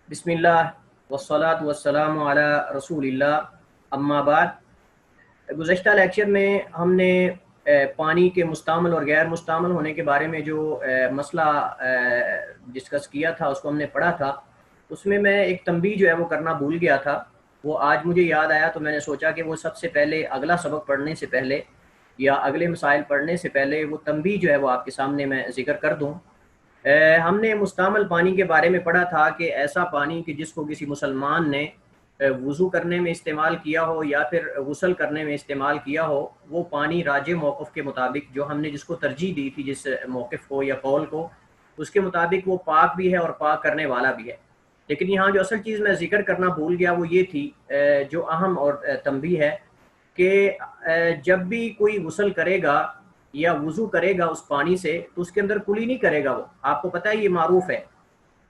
بسم اللہ والصلاة والسلام علی رسول اللہ اما بعد۔ گزشتہ لیکچر میں ہم نے پانی کے مستعمل اور غیر مستعمل ہونے کے بارے میں جو مسئلہ ڈسکس کیا تھا اس کو ہم نے پڑھا تھا۔ اس میں ایک تنبیہ جو ہے وہ کرنا بھول گیا تھا، وہ آج مجھے یاد آیا تو میں نے سوچا کہ وہ سب سے پہلے اگلا سبق پڑھنے سے پہلے یا اگلے مسائل پڑھنے سے پہلے وہ تنبیہ جو ہے وہ آپ کے سامنے میں ذکر کر دوں۔ ہم نے مستعمل پانی کے بارے میں پڑھا تھا کہ ایسا پانی کہ جس کو کسی مسلمان نے وضو کرنے میں استعمال کیا ہو یا پھر غسل کرنے میں استعمال کیا ہو، وہ پانی راجح موقف کے مطابق، جو ہم نے جس کو ترجیح دی تھی جس موقف کو یا قول کو، اس کے مطابق وہ پاک بھی ہے اور پاک کرنے والا بھی ہے۔ لیکن یہاں جو اصل چیز میں ذکر کرنا بھول گیا وہ یہ تھی، جو اہم اور تنبیہ ہے کہ جب بھی کوئی غسل کرے گا یا وضو کرے گا اس پانی سے تو اس کے اندر کلی نہیں کرے گا۔ وہ آپ کو پتہ ہے، یہ معروف ہے۔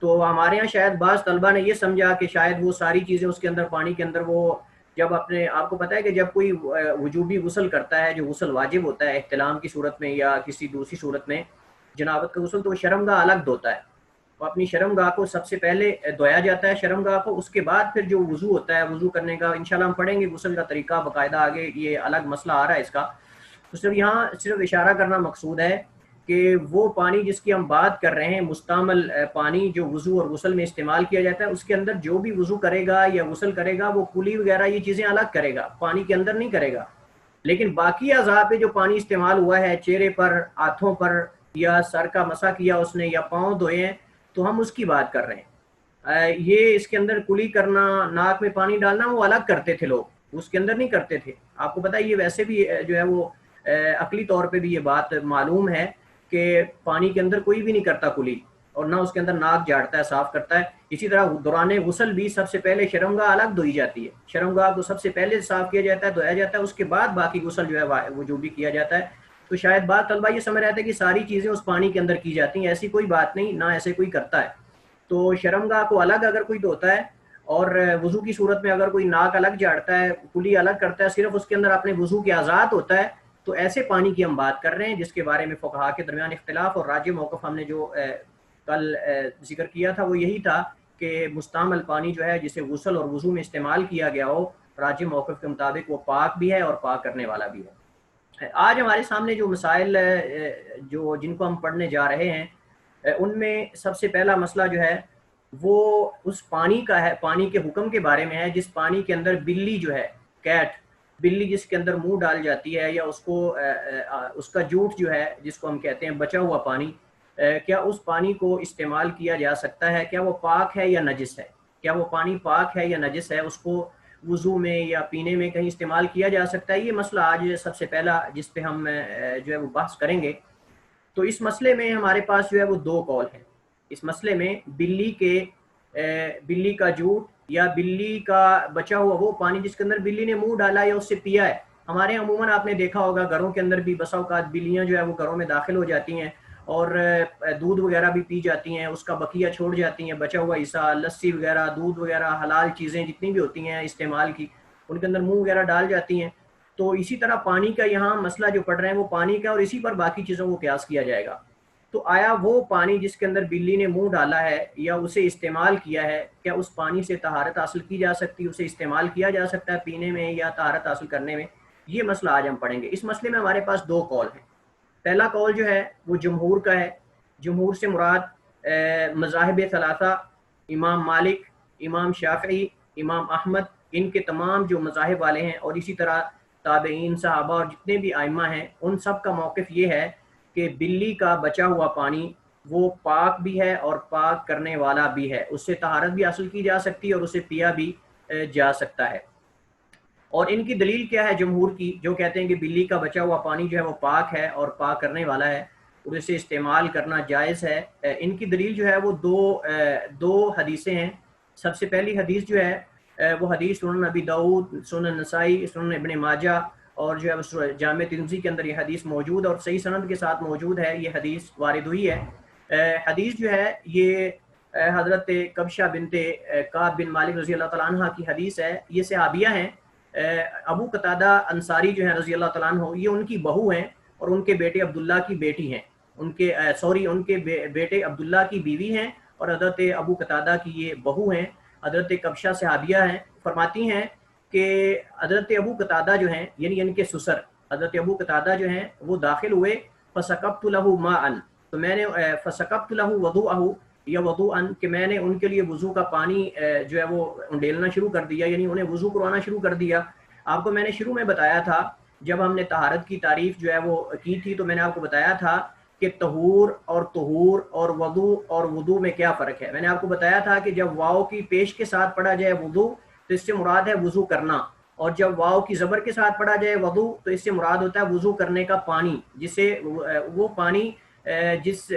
تو ہمارے یہاں شاید بعض طلبہ نے یہ سمجھا کہ شاید وہ ساری چیزیں اس کے اندر پانی کے اندر، وہ جب اپنے آپ کو پتہ ہے کہ جب کوئی وجوبی غسل کرتا ہے، جو غسل واجب ہوتا ہے احتلام کی صورت میں یا کسی دوسری صورت میں جنابت کا غسل، تو وہ شرمگاہ الگ دھوتا ہے۔ وہ اپنی شرمگاہ کو سب سے پہلے دھویا جاتا ہے شرمگاہ کو، اس کے بعد پھر جو وضو ہوتا ہے، وضو کرنے کا انشاءاللہ ہم پڑھیں گے غسل کا طریقہ باقاعدہ، آگے یہ الگ مسئلہ آ رہا ہے اس کا۔ تو صرف یہاں صرف اشارہ کرنا مقصود ہے کہ وہ پانی جس کی ہم بات کر رہے ہیں، مستعمل پانی جو وضو اور غسل میں استعمال کیا جاتا ہے، اس کے اندر جو بھی وضو کرے گا یا غسل کرے گا وہ کلی وغیرہ یہ چیزیں الگ کرے گا، پانی کے اندر نہیں کرے گا۔ لیکن باقی اعضاء پہ جو پانی استعمال ہوا ہے، چہرے پر، ہاتھوں پر، یا سر کا مسح کیا اس نے، یا پاؤں دھوئے ہیں، تو ہم اس کی بات کر رہے ہیں۔ یہ اس کے اندر کلی کرنا، ناک میں پانی ڈالنا، وہ الگ کرتے تھے لوگ، اس کے اندر نہیں کرتے تھے۔ آپ کو پتہ ہے یہ ویسے بھی جو ہے وہ عقلی طور پہ بھی یہ بات معلوم ہے کہ پانی کے اندر کوئی بھی نہیں کرتا کلی، اور نہ اس کے اندر ناک جھاڑتا ہے، صاف کرتا ہے۔ اسی طرح دوران غسل بھی سب سے پہلے شرمگاہ الگ دھوئی جاتی ہے، شرمگاہ کو سب سے پہلے صاف کیا جاتا ہے، دھویا جاتا ہے، اس کے بعد باقی غسل جو ہے وہ جو بھی کیا جاتا ہے۔ تو شاید بعض طلبہ یہ سمجھ رہے تھے کہ ساری چیزیں اس پانی کے اندر کی جاتی ہیں، ایسی کوئی بات نہیں، نہ ایسے کوئی کرتا ہے۔ تو شرمگاہ کو الگ اگر کوئی دھوتا ہے، اور وضو کی صورت میں اگر کوئی ناک الگ جھاڑتا ہے، کلی الگ کرتا ہے، صرف اس کے اندر اپنے وضو کے آزاد ہوتا ہے، تو ایسے پانی کی ہم بات کر رہے ہیں جس کے بارے میں فقہا کے درمیان اختلاف، اور راجح موقف ہم نے جو کل ذکر کیا تھا وہ یہی تھا کہ مستعمل پانی جو ہے جسے غسل اور وضو میں استعمال کیا گیا ہو، راجح موقف کے مطابق وہ پاک بھی ہے اور پاک کرنے والا بھی ہے۔ آج ہمارے سامنے جو مسائل جو جن کو ہم پڑھنے جا رہے ہیں، ان میں سب سے پہلا مسئلہ جو ہے وہ اس پانی کا ہے، پانی کے حکم کے بارے میں ہے، جس پانی کے اندر بلی جو ہے، کیٹ، بلی جس کے اندر منہ ڈال جاتی ہے، یا اس کو اس کا جوٹ جو ہے جس کو ہم کہتے ہیں بچا ہوا پانی، کیا اس پانی کو استعمال کیا جا سکتا ہے؟ کیا وہ پاک ہے یا نجس ہے؟ کیا وہ پانی پاک ہے یا نجس ہے؟ اس کو وضو میں یا پینے میں کہیں استعمال کیا جا سکتا ہے؟ یہ مسئلہ آج سب سے پہلا جس پہ ہم جو ہے وہ بحث کریں گے۔ تو اس مسئلے میں ہمارے پاس جو ہے وہ دو قول ہیں۔ اس مسئلے میں بلی کا جوٹ یا بلی کا بچا ہوا وہ پانی جس کے اندر بلی نے منہ ڈالا یا اس سے پیا ہے۔ ہمارے عموماً آپ نے دیکھا ہوگا گھروں کے اندر بھی بسا اوقات بلیاں جو ہے وہ گھروں میں داخل ہو جاتی ہیں اور دودھ وغیرہ بھی پی جاتی ہیں، اس کا بقیہ چھوڑ جاتی ہیں، بچا ہوا حصہ، لسی وغیرہ، دودھ وغیرہ، حلال چیزیں جتنی بھی ہوتی ہیں استعمال کی، ان کے اندر منہ وغیرہ ڈال جاتی ہیں۔ تو اسی طرح پانی کا یہاں مسئلہ جو پڑھ رہے ہیں وہ پانی کا، اور اسی پر باقی چیزوں کو قیاس کیا جائے گا۔ تو آیا وہ پانی جس کے اندر بلی نے منہ ڈالا ہے یا اسے استعمال کیا ہے، کیا اس پانی سے طہارت حاصل کی جا سکتی ہے، اسے استعمال کیا جا سکتا ہے پینے میں یا طہارت حاصل کرنے میں؟ یہ مسئلہ آج ہم پڑھیں گے۔ اس مسئلے میں ہمارے پاس دو قول ہیں۔ پہلا قول جو ہے وہ جمہور کا ہے۔ جمہور سے مراد مذاہب ثلاثہ، امام مالک، امام شافعی، امام احمد، ان کے تمام جو مذاہب والے ہیں، اور اسی طرح تابعین، صحابہ اور جتنے بھی ائمہ ہیں، ان سب کا موقف یہ ہے کہ بلی کا بچا ہوا پانی وہ پاک بھی ہے اور پاک کرنے والا بھی ہے، اس سے طہارت بھی حاصل کی جا سکتی ہے اور اسے پیا بھی جا سکتا ہے۔ اور ان کی دلیل کیا ہے جمہور کی، جو کہتے ہیں کہ بلی کا بچا ہوا پانی جو ہے وہ پاک ہے اور پاک کرنے والا ہے اور اسے استعمال کرنا جائز ہے؟ ان کی دلیل جو ہے وہ دو حدیثیں ہیں۔ سب سے پہلی حدیث جو ہے وہ حدیث سنن ابی داؤد، سنن نسائی، سنن ابن ماجہ، اور جو ہے جامع ترمذی کے اندر یہ حدیث موجود ہے اور صحیح سند کے ساتھ موجود ہے، یہ حدیث وارد ہوئی ہے۔ حدیث جو ہے یہ حضرت کبشہ بنت کعب بن مالک رضی اللہ تعالیٰ عنہ کی حدیث ہے۔ یہ صحابیہ ہیں، ابو قتادہ انصاری جو ہیں رضی اللہ تعالیٰ عنہ، یہ ان کی بہو ہیں اور ان کے بیٹے عبداللہ کی بیٹی ہیں، ان کے بیٹے عبداللہ کی بیوی ہیں، اور حضرت ابو قتادہ کی یہ بہو ہیں، حضرت کبشہ صحابیہ ہیں، فرماتی ہیں کہ حضرت ابو قتادہ جو ہیں یعنی ان کے سسر حضرت ابو قتادہ جو ہیں وہ داخل ہوئے، فسکبت لہ ماء، تو میں نے فسکبت لہ وضوءہ یا وضوءا، کہ میں نے ان کے لیے وضو کا پانی جو ہے وہ انڈیلنا شروع کر دیا، یعنی انہیں وضو کروانا شروع کر دیا۔ آپ کو میں نے شروع میں بتایا تھا جب ہم نے طہارت کی تعریف جو ہے وہ کی تھی، تو میں نے آپ کو بتایا تھا کہ طہور اور وضو میں کیا فرق ہے۔ میں نے آپ کو بتایا تھا کہ جب واو کی پیش کے ساتھ پڑھا جائے وضو تو اس سے مراد ہے وضو کرنا، اور جب واو کی زبر کے ساتھ پڑھا جائے وضو تو اس سے مراد ہوتا ہے وضو کرنے کا پانی، جسے وہ پانی جس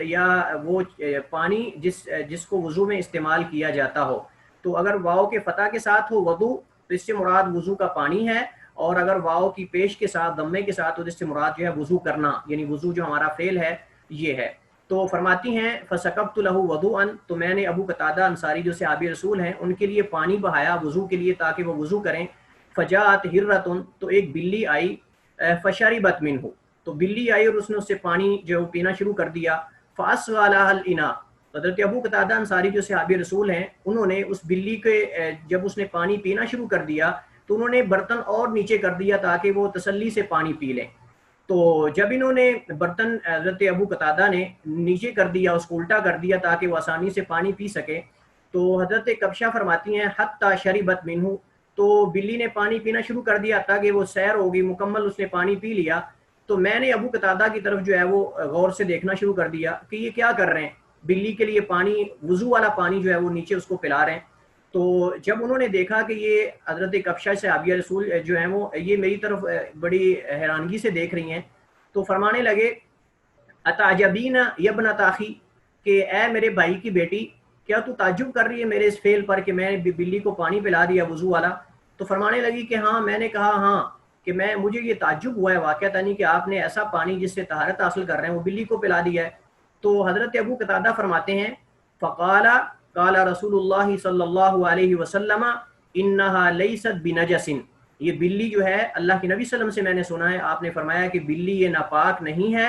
کو وضو میں استعمال کیا جاتا ہو۔ تو اگر واو کے فتح کے ساتھ ہو وضو تو اس سے مراد وضو کا پانی ہے، اور اگر واو کی پیش کے ساتھ ضمے کے ساتھ ہو تو اس سے مراد جو ہے وضو کرنا، یعنی وضو جو ہمارا فعل ہے یہ ہے۔ تو فرماتی ہیں فسکبت لہ وضوءا، تو میں نے ابو قتادہ انصاری جو صحابی رسول ہیں ان کے لیے پانی بہایا وضو کے لیے تاکہ وہ وضو کریں۔ فجاءت ہرۃ، تو ایک بلی آئی، فشربت منہ، تو بلی آئی اور اس نے اس سے پانی جو پینا شروع کر دیا۔ فاسغى لها الاناء، حضرت ابو قتادہ انصاری جو صحابی رسول ہیں انہوں نے اس بلی کے جب اس نے پانی پینا شروع کر دیا تو انہوں نے برتن اور نیچے کر دیا تاکہ وہ تسلی سے پانی پی لیں۔ تو جب انہوں نے برتن حضرت ابو قتادہ نے نیچے کر دیا، اس کو الٹا کر دیا تاکہ وہ آسانی سے پانی پی سکے، تو حضرت کبشہ فرماتی ہیں حتی شربت منہ، تو بلی نے پانی پینا شروع کر دیا تاکہ وہ سیر ہوگی مکمل، اس نے پانی پی لیا۔ تو میں نے ابو قتادہ کی طرف جو ہے وہ غور سے دیکھنا شروع کر دیا کہ یہ کیا کر رہے ہیں، بلی کے لیے پانی، وضو والا پانی جو ہے وہ نیچے اس کو پلا رہے ہیں۔ تو جب انہوں نے دیکھا کہ یہ حضرت کبشہ صحابیہ رسول جو ہیں وہ یہ میری طرف بڑی حیرانگی سے دیکھ رہی ہیں، تو فرمانے لگے اتعجبین یا ابنۃ اخی، کہ اے میرے بھائی کی بیٹی، کیا تو تعجب کر رہی ہے میرے اس فعل پر کہ میں نے بلی کو پانی پلا دیا وضو والا؟ تو فرمانے لگی کہ ہاں۔ میں نے کہا ہاں، کہ مجھے یہ تعجب ہوا ہے واقعتاً کہ آپ نے ایسا پانی جس سے طہارت حاصل کر رہے ہیں وہ بلی کو پلا دیا ہے۔ تو حضرت ابو قتادہ فرماتے ہیں فقال قال رسول اللہ صلی اللہ علیہ وسلم انہا لیست بنجس، یہ بلی جو ہے اللہ کے نبی صلی اللہ علیہ وسلم سے میں نے سنا ہے آپ نے فرمایا کہ بلی یہ ناپاک نہیں ہے،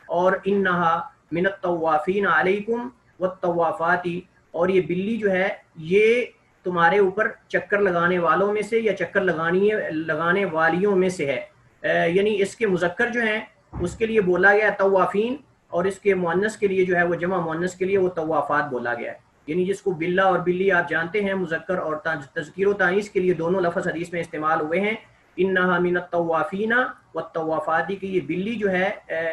اور انہا من الطوافین علیکم والطوافات، اور یہ بلی جو ہے یہ تمہارے اوپر چکر لگانے والوں میں سے یا چکر لگانے والیوں میں سے ہے، یعنی اس کے مذکر جو ہیں اس کے لیے بولا گیا طوافین، اور اس کے مؤنث کے لیے جو ہے وہ جمع مؤنث کے لیے وہ طوافات بولا گیا ہے، یعنی جس کو بلا اور بلی آپ جانتے ہیں مذکر اور تذکیر و تانیث کے لیے دونوں لفظ حدیث میں استعمال ہوئے ہیں۔ انہا من الطوافین والطوافات، کی یہ بلی جو ہے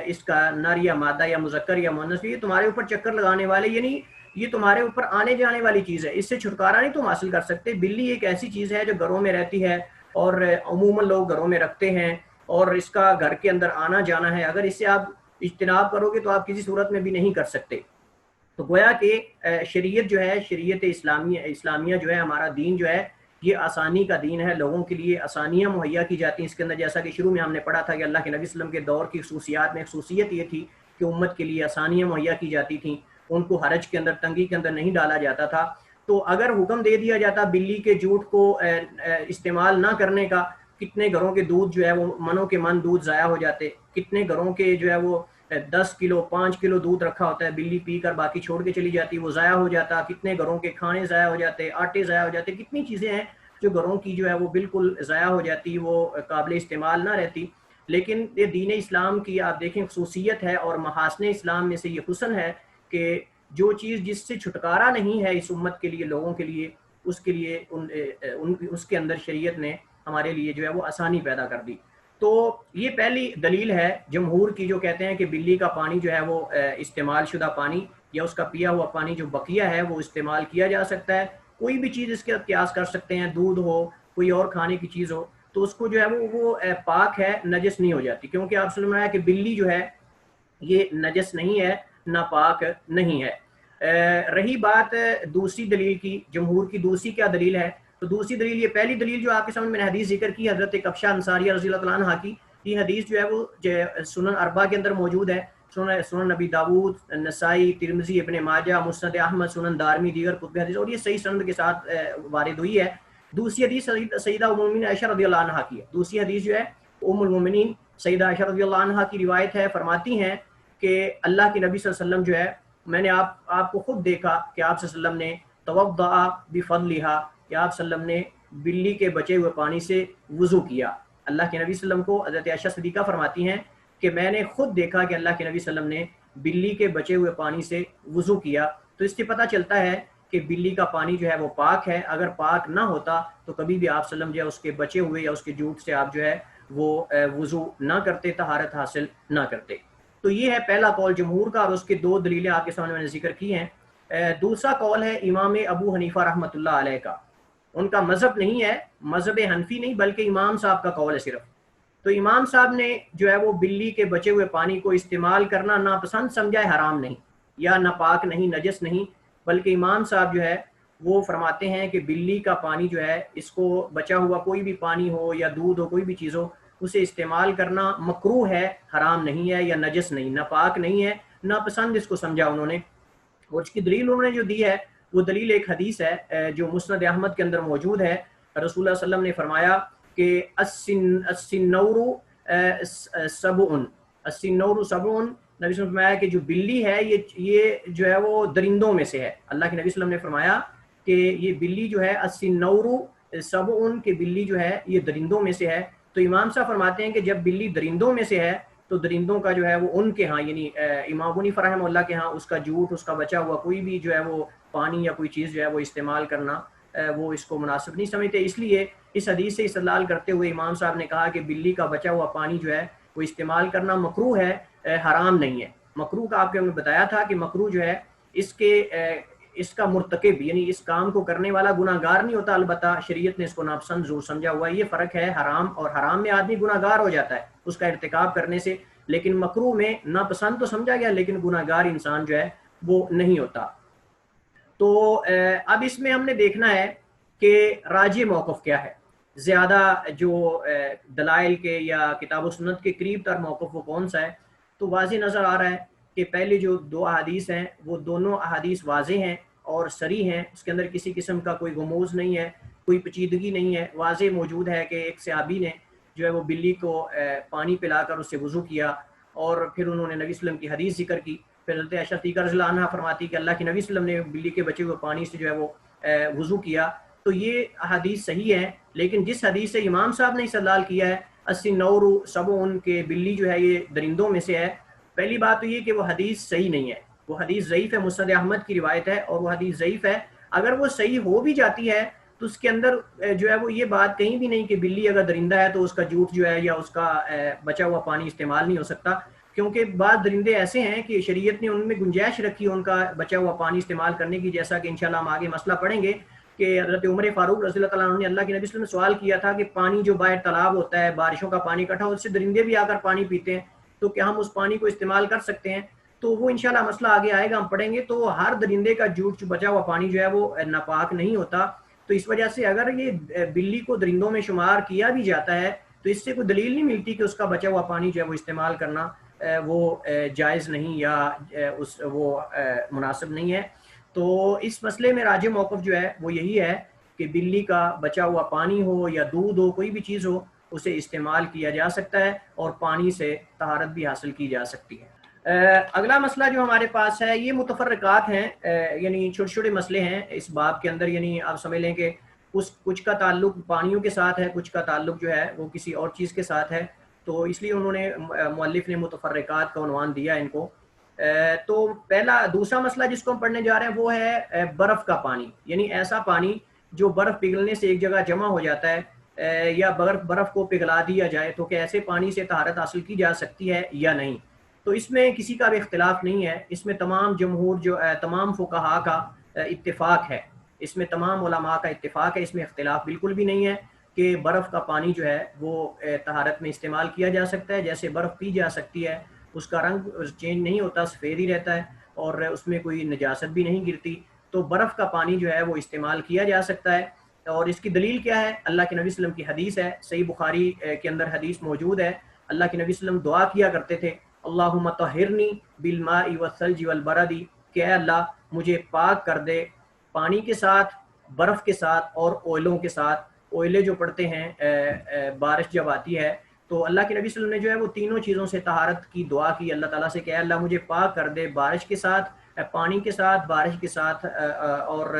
اس کا نر یا مادہ یا مذکر یا مؤنث، یہ تمہارے اوپر چکر لگانے والے، یعنی یہ تمہارے اوپر آنے جانے والی چیز ہے، اس سے چھٹکارا نہیں تم حاصل کر سکتے۔ بلی ایک ایسی چیز ہے جو گھروں میں رہتی ہے اور عموماً لوگ گھروں میں رکھتے ہیں، اور اس کا گھر کے اندر آنا جانا ہے، اگر اس سے آپ اجتناب کرو گے تو آپ کسی صورت میں بھی نہیں کر سکتے۔ تو گویا کہ شریعت جو ہے، شریعت اسلامیہ جو ہے، ہمارا دین جو ہے یہ آسانی کا دین ہے، لوگوں کے لیے آسانیاں مہیا کی جاتی ہیں اس کے اندر، جیسا کہ شروع میں ہم نے پڑھا تھا کہ اللہ کے نبی صلی اللہ علیہ وسلم کے دور کی خصوصیات میں خصوصیت یہ تھی کہ امت کے لیے آسانیاں مہیا کی جاتی تھیں، ان کو حرج کے اندر، تنگی کے اندر نہیں ڈالا جاتا تھا۔ تو اگر حکم دے دیا جاتا بلی کے جوٹ کو استعمال نہ کرنے کا، کتنے گھروں کے دودھ جو ہے وہ منوں کے من دودھ ضائع ہو جاتے، کتنے گھروں کے جو ہے وہ 10 کلو 5 کلو دودھ رکھا ہوتا ہے، بلی پی کر باقی چھوڑ کے چلی جاتی، وہ ضائع ہو جاتا، کتنے گھروں کے کھانے ضائع ہو جاتے، آٹے ضائع ہو جاتے، کتنی چیزیں ہیں جو گھروں کی جو ہے وہ بالکل ضائع ہو جاتی، وہ قابل استعمال نہ رہتی۔ لیکن یہ دین اسلام کی آپ دیکھیں خصوصیت ہے، اور محاسن اسلام میں سے یہ حسن ہے کہ جو چیز جس سے چھٹکارا نہیں ہے اس امت کے لیے، لوگوں کے لیے، اس کے لیے اس کے اندر شریعت نے ہمارے لیے جو ہے وہ آسانی پیدا کر دی۔ تو یہ پہلی دلیل ہے جمہور کی، جو کہتے ہیں کہ بلی کا پانی جو ہے وہ استعمال شدہ پانی یا اس کا پیا ہوا پانی جو بقیہ ہے وہ استعمال کیا جا سکتا ہے، کوئی بھی چیز اس کے قیاس کر سکتے ہیں، دودھ ہو، کوئی اور کھانے کی چیز ہو، تو اس کو جو ہے وہ پاک ہے، نجس نہیں ہو جاتی، کیونکہ آپ صلی اللہ علیہ وسلم نے کہ بلی جو ہے یہ نجس نہیں ہے، ناپاک نہیں ہے۔ رہی بات دوسری دلیل کی، جمہور کی دوسری کیا دلیل ہے؟ تو دوسری دلیل، یہ پہلی دلیل جو آپ کے سامنے میں نے حدیث ذکر کی حضرت کبشہ انصاریہ رضی اللہ تعالیٰ عنہ کی، یہ حدیث جو ہے وہ سنن اربعہ کے اندر موجود ہے، سنن نبی داؤد، نسائی، ترمذی، ابن ماجہ، مسند احمد، سنن دارمی، دیگر کتب حدیث، اور یہ صحیح سند کے ساتھ وارد ہوئی ہے۔ دوسری حدیث سیدہ ام المؤمنین عائشہ رضی اللہ عنہا کی ہے، دوسری حدیث جو ہے ام المؤمنین سیدہ عائشہ رضی اللہ عنہا کی روایت ہے، فرماتی ہیں کہ اللہ کے نبی صلی اللہ علیہ وسلم جو ہے میں نے آپ کو خود دیکھا کہ آپ صلی اللہ علیہ وسلم نے توضأ بفضلها کہ آپ صلی اللہ علیہ وسلم نے بلی کے بچے ہوئے پانی سے وضو کیا۔ اللہ کے نبی صلی اللہ علیہ وسلم کو حضرت عائشہ صدیقہ فرماتی ہیں کہ میں نے خود دیکھا کہ اللہ کے نبی صلی اللہ علیہ وسلم نے بلی کے بچے ہوئے پانی سے وضو کیا۔ تو اس سے پتہ چلتا ہے کہ بلی کا پانی جو ہے وہ پاک ہے، اگر پاک نہ ہوتا تو کبھی بھی آپ صلی اللہ علیہ وسلم جو ہے اس کے بچے ہوئے یا اس کے جوٹ سے آپ جو ہے وہ وضو نہ کرتے، طہارت حاصل نہ کرتے۔ تو یہ ہے پہلا قول جمہور کا، اور اس کے دو دلیلیں آپ کے سامنے میں نے ذکر کی ہیں۔ دوسرا قول ہے امام ابو حنیفہ رحمۃ اللہ علیہ کا، ان کا مذہب نہیں ہے، مذہب حنفی نہیں بلکہ امام صاحب کا قول ہے صرف۔ تو امام صاحب نے جو ہے وہ بلی کے بچے ہوئے پانی کو استعمال کرنا ناپسند سمجھا ہے، حرام نہیں یا ناپاک نہیں، نجس نہیں، بلکہ امام صاحب جو ہے وہ فرماتے ہیں کہ بلی کا پانی جو ہے، اس کو بچا ہوا کوئی بھی پانی ہو یا دودھ ہو، کوئی بھی چیز ہو، اسے استعمال کرنا مکروہ ہے، حرام نہیں ہے یا نجس نہیں، ناپاک نہیں ہے، ناپسند اس کو سمجھا انہوں نے۔ اور اس کی دلیل انہوں نے جو دی ہے وہ دلیل ایک حدیث ہے جو مسند احمد کے اندر موجود ہے۔ رسول اللہ صلی اللہ علیہ وسلم نے فرمایا کہ السنور سبع، السنور سبع، نبی صلی اللہ علیہ وسلم نے فرمایا کہ جو بلی ہے یہ جو ہے وہ درندوں میں سے ہے۔ اللہ کے نبی صلی اللہ علیہ وسلم نے فرمایا کہ یہ بلی جو ہے السنور سبع، کہ بلی جو ہے یہ درندوں میں سے ہے۔ تو امام صاحب فرماتے ہیں کہ جب بلی درندوں میں سے ہے تو درندوں کا جو ہے وہ ان کے ہاں، یعنی امام ابو حنیفہ رحمہ اللہ کے ہاں، اس کا جوٹ، اس کا بچا ہوا کوئی بھی جو ہے وہ پانی یا کوئی چیز جو ہے وہ استعمال کرنا وہ اس کو مناسب نہیں سمجھتے۔ اس لیے اس حدیث سے استدلال کرتے ہوئے امام صاحب نے کہا کہ بلی کا بچا ہوا پانی جو ہے وہ استعمال کرنا مکروہ ہے، حرام نہیں ہے۔ مکروہ کا آپ کو بتایا تھا کہ مکروہ جو ہے اس کا مرتکب یعنی اس کام کو کرنے والا گناہ گار نہیں ہوتا، البتہ شریعت نے اس کو ناپسند ضرور سمجھا ہوا ہے۔ یہ فرق ہے حرام اور، حرام میں آدمی گناہ گار ہو جاتا ہے اس کا ارتکاب کرنے سے، لیکن مکروہ میں ناپسند تو سمجھا گیا لیکن گناہ گار انسان جو ہے وہ نہیں ہوتا۔ تو اب اس میں ہم نے دیکھنا ہے کہ راجح موقف کیا ہے، زیادہ جو دلائل کے یا کتاب و سنت کے قریب تر موقف وہ کون سا ہے۔ تو واضح نظر آ رہا ہے کہ پہلے جو دو احادیث ہیں وہ دونوں احادیث واضح ہیں اور صریح ہیں، اس کے اندر کسی قسم کا کوئی غموض نہیں ہے، کوئی پیچیدگی نہیں ہے، واضح موجود ہے کہ ایک صحابی نے جو ہے وہ بلی کو پانی پلا کر اس سے وضو کیا، اور پھر انہوں نے نبی صلی اللہ علیہ وسلم کی حدیث ذکر کی۔ پھر حضرت عائشہ صدیقہ رضی اللہ عنہا فرماتی کہ اللہ کے نبی صلی اللہ علیہ وسلم نے بلی کے بچے ہوئے پانی سے جو ہے وہ وضو کیا۔ تو یہ حدیث صحیح ہے، لیکن جس حدیث سے امام صاحب نے استدلال کیا ہے السنور سبع، کہ بلی جو ہے یہ درندوں میں سے ہے، پہلی بات تو یہ کہ وہ حدیث صحیح نہیں ہے، وہ حدیث ضعیف ہے، مسند احمد کی روایت ہے اور وہ حدیث ضعیف ہے۔ اگر وہ صحیح ہو بھی جاتی ہے تو اس کے اندر جو ہے وہ یہ بات کہیں بھی نہیں کہ بلی اگر درندہ ہے تو اس کا جوٹ جو ہے یا اس کا بچا ہوا پانی استعمال نہیں ہو سکتا، کیونکہ بعض درندے ایسے ہیں کہ شریعت نے ان میں گنجائش رکھی ان کا بچا ہوا پانی استعمال کرنے کی، جیسا کہ انشاءاللہ ہم آگے مسئلہ پڑھیں گے کہ حضرت عمر فاروق رضی اللہ تعالیٰ عنہ نے اللہ کے نبی صلی اللہ علیہ وسلم سے سوال کیا تھا کہ پانی جو باہر تالاب ہوتا ہے، بارشوں کا پانی اکٹھا، اس سے درندے بھی آ کر پانی پیتے ہیں، تو کیا ہم اس پانی کو استعمال کر سکتے ہیں؟ تو وہ انشاءاللہ مسئلہ آگے آئے گا، ہم پڑھیں گے۔ تو ہر درندے کا جوٹ بچا ہوا پانی جو ہے وہ ناپاک نہیں ہوتا۔ تو اس وجہ سے اگر یہ بلی کو درندوں میں شمار کیا بھی جاتا ہے تو اس سے کوئی دلیل نہیں ملتی کہ اس کا بچا ہوا پانی جو ہے وہ استعمال کرنا وہ جائز نہیں یا وہ مناسب نہیں ہے۔ تو اس مسئلے میں راجح موقف جو ہے وہ یہی ہے کہ بلی کا بچا ہوا پانی ہو یا دودھ ہو، کوئی بھی چیز ہو، اسے استعمال کیا جا سکتا ہے اور پانی سے طہارت بھی حاصل کی جا سکتی ہے۔ اگلا مسئلہ جو ہمارے پاس ہے یہ متفرقات ہیں، یعنی چھوٹے چھوٹے مسئلے ہیں اس باب کے اندر، یعنی آپ سمجھ لیں کہ کچھ کا تعلق پانیوں کے ساتھ ہے، کچھ کا تعلق جو ہے وہ کسی اور چیز کے ساتھ ہے، تو اس لیے انہوں نے مؤلف نے متفرقات کا عنوان دیا ان کو۔ تو دوسرا مسئلہ جس کو ہم پڑھنے جا رہے ہیں وہ ہے برف کا پانی، یعنی ایسا پانی جو برف پگھلنے سے ایک جگہ جمع ہو جاتا ہے یا برف کو پگھلا دیا جائے، تو کہ ایسے پانی سے طہارت حاصل کی جا سکتی ہے یا نہیں۔ تو اس میں کسی کا بھی اختلاف نہیں ہے، اس میں تمام جمہور جو تمام فقہاء کا اتفاق ہے، اس میں تمام علماء کا اتفاق ہے، اس میں اختلاف بالکل بھی نہیں ہے کہ برف کا پانی جو ہے وہ طہارت میں استعمال کیا جا سکتا ہے، جیسے برف پی جا سکتی ہے، اس کا رنگ چینج نہیں ہوتا، سفید ہی رہتا ہے اور اس میں کوئی نجاست بھی نہیں گرتی، تو برف کا پانی جو ہے وہ استعمال کیا جا سکتا ہے۔ اور اس کی دلیل کیا ہے؟ اللہ کے نبی صلی اللہ علیہ وسلم کی حدیث ہے، صحیح بخاری کے اندر حدیث موجود ہے، اللہ کے نبی صلی اللہ علیہ وسلم دعا کیا کرتے تھے اللہم طہرنی بالماء والثلج والبرد، کہ اے اللہ مجھے پاک کر دے پانی کے ساتھ، برف کے ساتھ اور اوئلوں کے ساتھ۔ اوئلے جو پڑتے ہیں بارش جب آتی ہے تو اللہ کے نبی صلی اللہ علیہ وسلم نے جو ہے وہ تینوں چیزوں سے طہارت کی دعا کی اللہ تعالیٰ سے کہ اے اللہ مجھے پاک کر دے بارش کے ساتھ، پانی کے ساتھ، بارش کے ساتھ، اور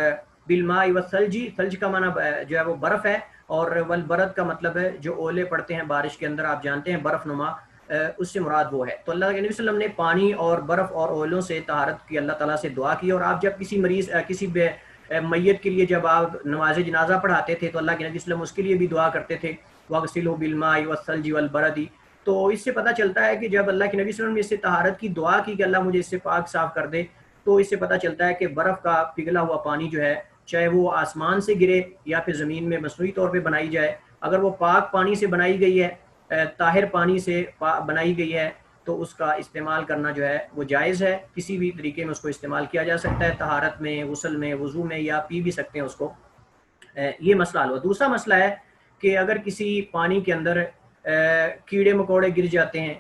بالماء والثلج، ثلج کا معنی جو ہے وہ برف ہے، اور والبرد کا مطلب ہے جو اولے پڑتے ہیں بارش کے اندر، آپ جانتے ہیں برف نما، اس سے مراد وہ ہے۔ تو اللہ کے نبی صلی اللہ علیہ وسلم نے پانی اور برف اور اولوں سے طہارت کی، اللہ تعالیٰ سے دعا کی۔ اور آپ جب کسی مریض کسی میت کے لیے جب آپ نماز جنازہ پڑھاتے تھے تو اللہ کے نبی صلی اللہ علیہ وسلم اس کے لیے بھی دعا کرتے تھے، وَاغْسِلْهُ بِالْمَاءِ وَالثَّلْجِ وَالْبَرَدِ۔ تو اس سے پتہ چلتا ہے کہ جب اللہ کے نبی صلی اللہ علیہ وسلم نے اس سے طہارت کی دعا کی کہ اللہ مجھے اس سے پاک صاف کر دے، تو اس سے پتہ چلتا ہے کہ برف کا پگھلا ہوا پانی جو ہے، چاہے وہ آسمان سے گرے یا پھر زمین میں مصنوعی طور پہ بنائی جائے، اگر وہ پاک پانی سے بنائی گئی ہے، طاہر پانی سے بنائی گئی ہے، تو اس کا استعمال کرنا جو ہے وہ جائز ہے، کسی بھی طریقے میں اس کو استعمال کیا جا سکتا ہے، طہارت میں، غسل میں، وضو میں، یا پی بھی سکتے ہیں اس کو۔ یہ مسئلہ حل ہوا۔ دوسرا مسئلہ ہے کہ اگر کسی پانی کے اندر کیڑے مکوڑے گر جاتے ہیں،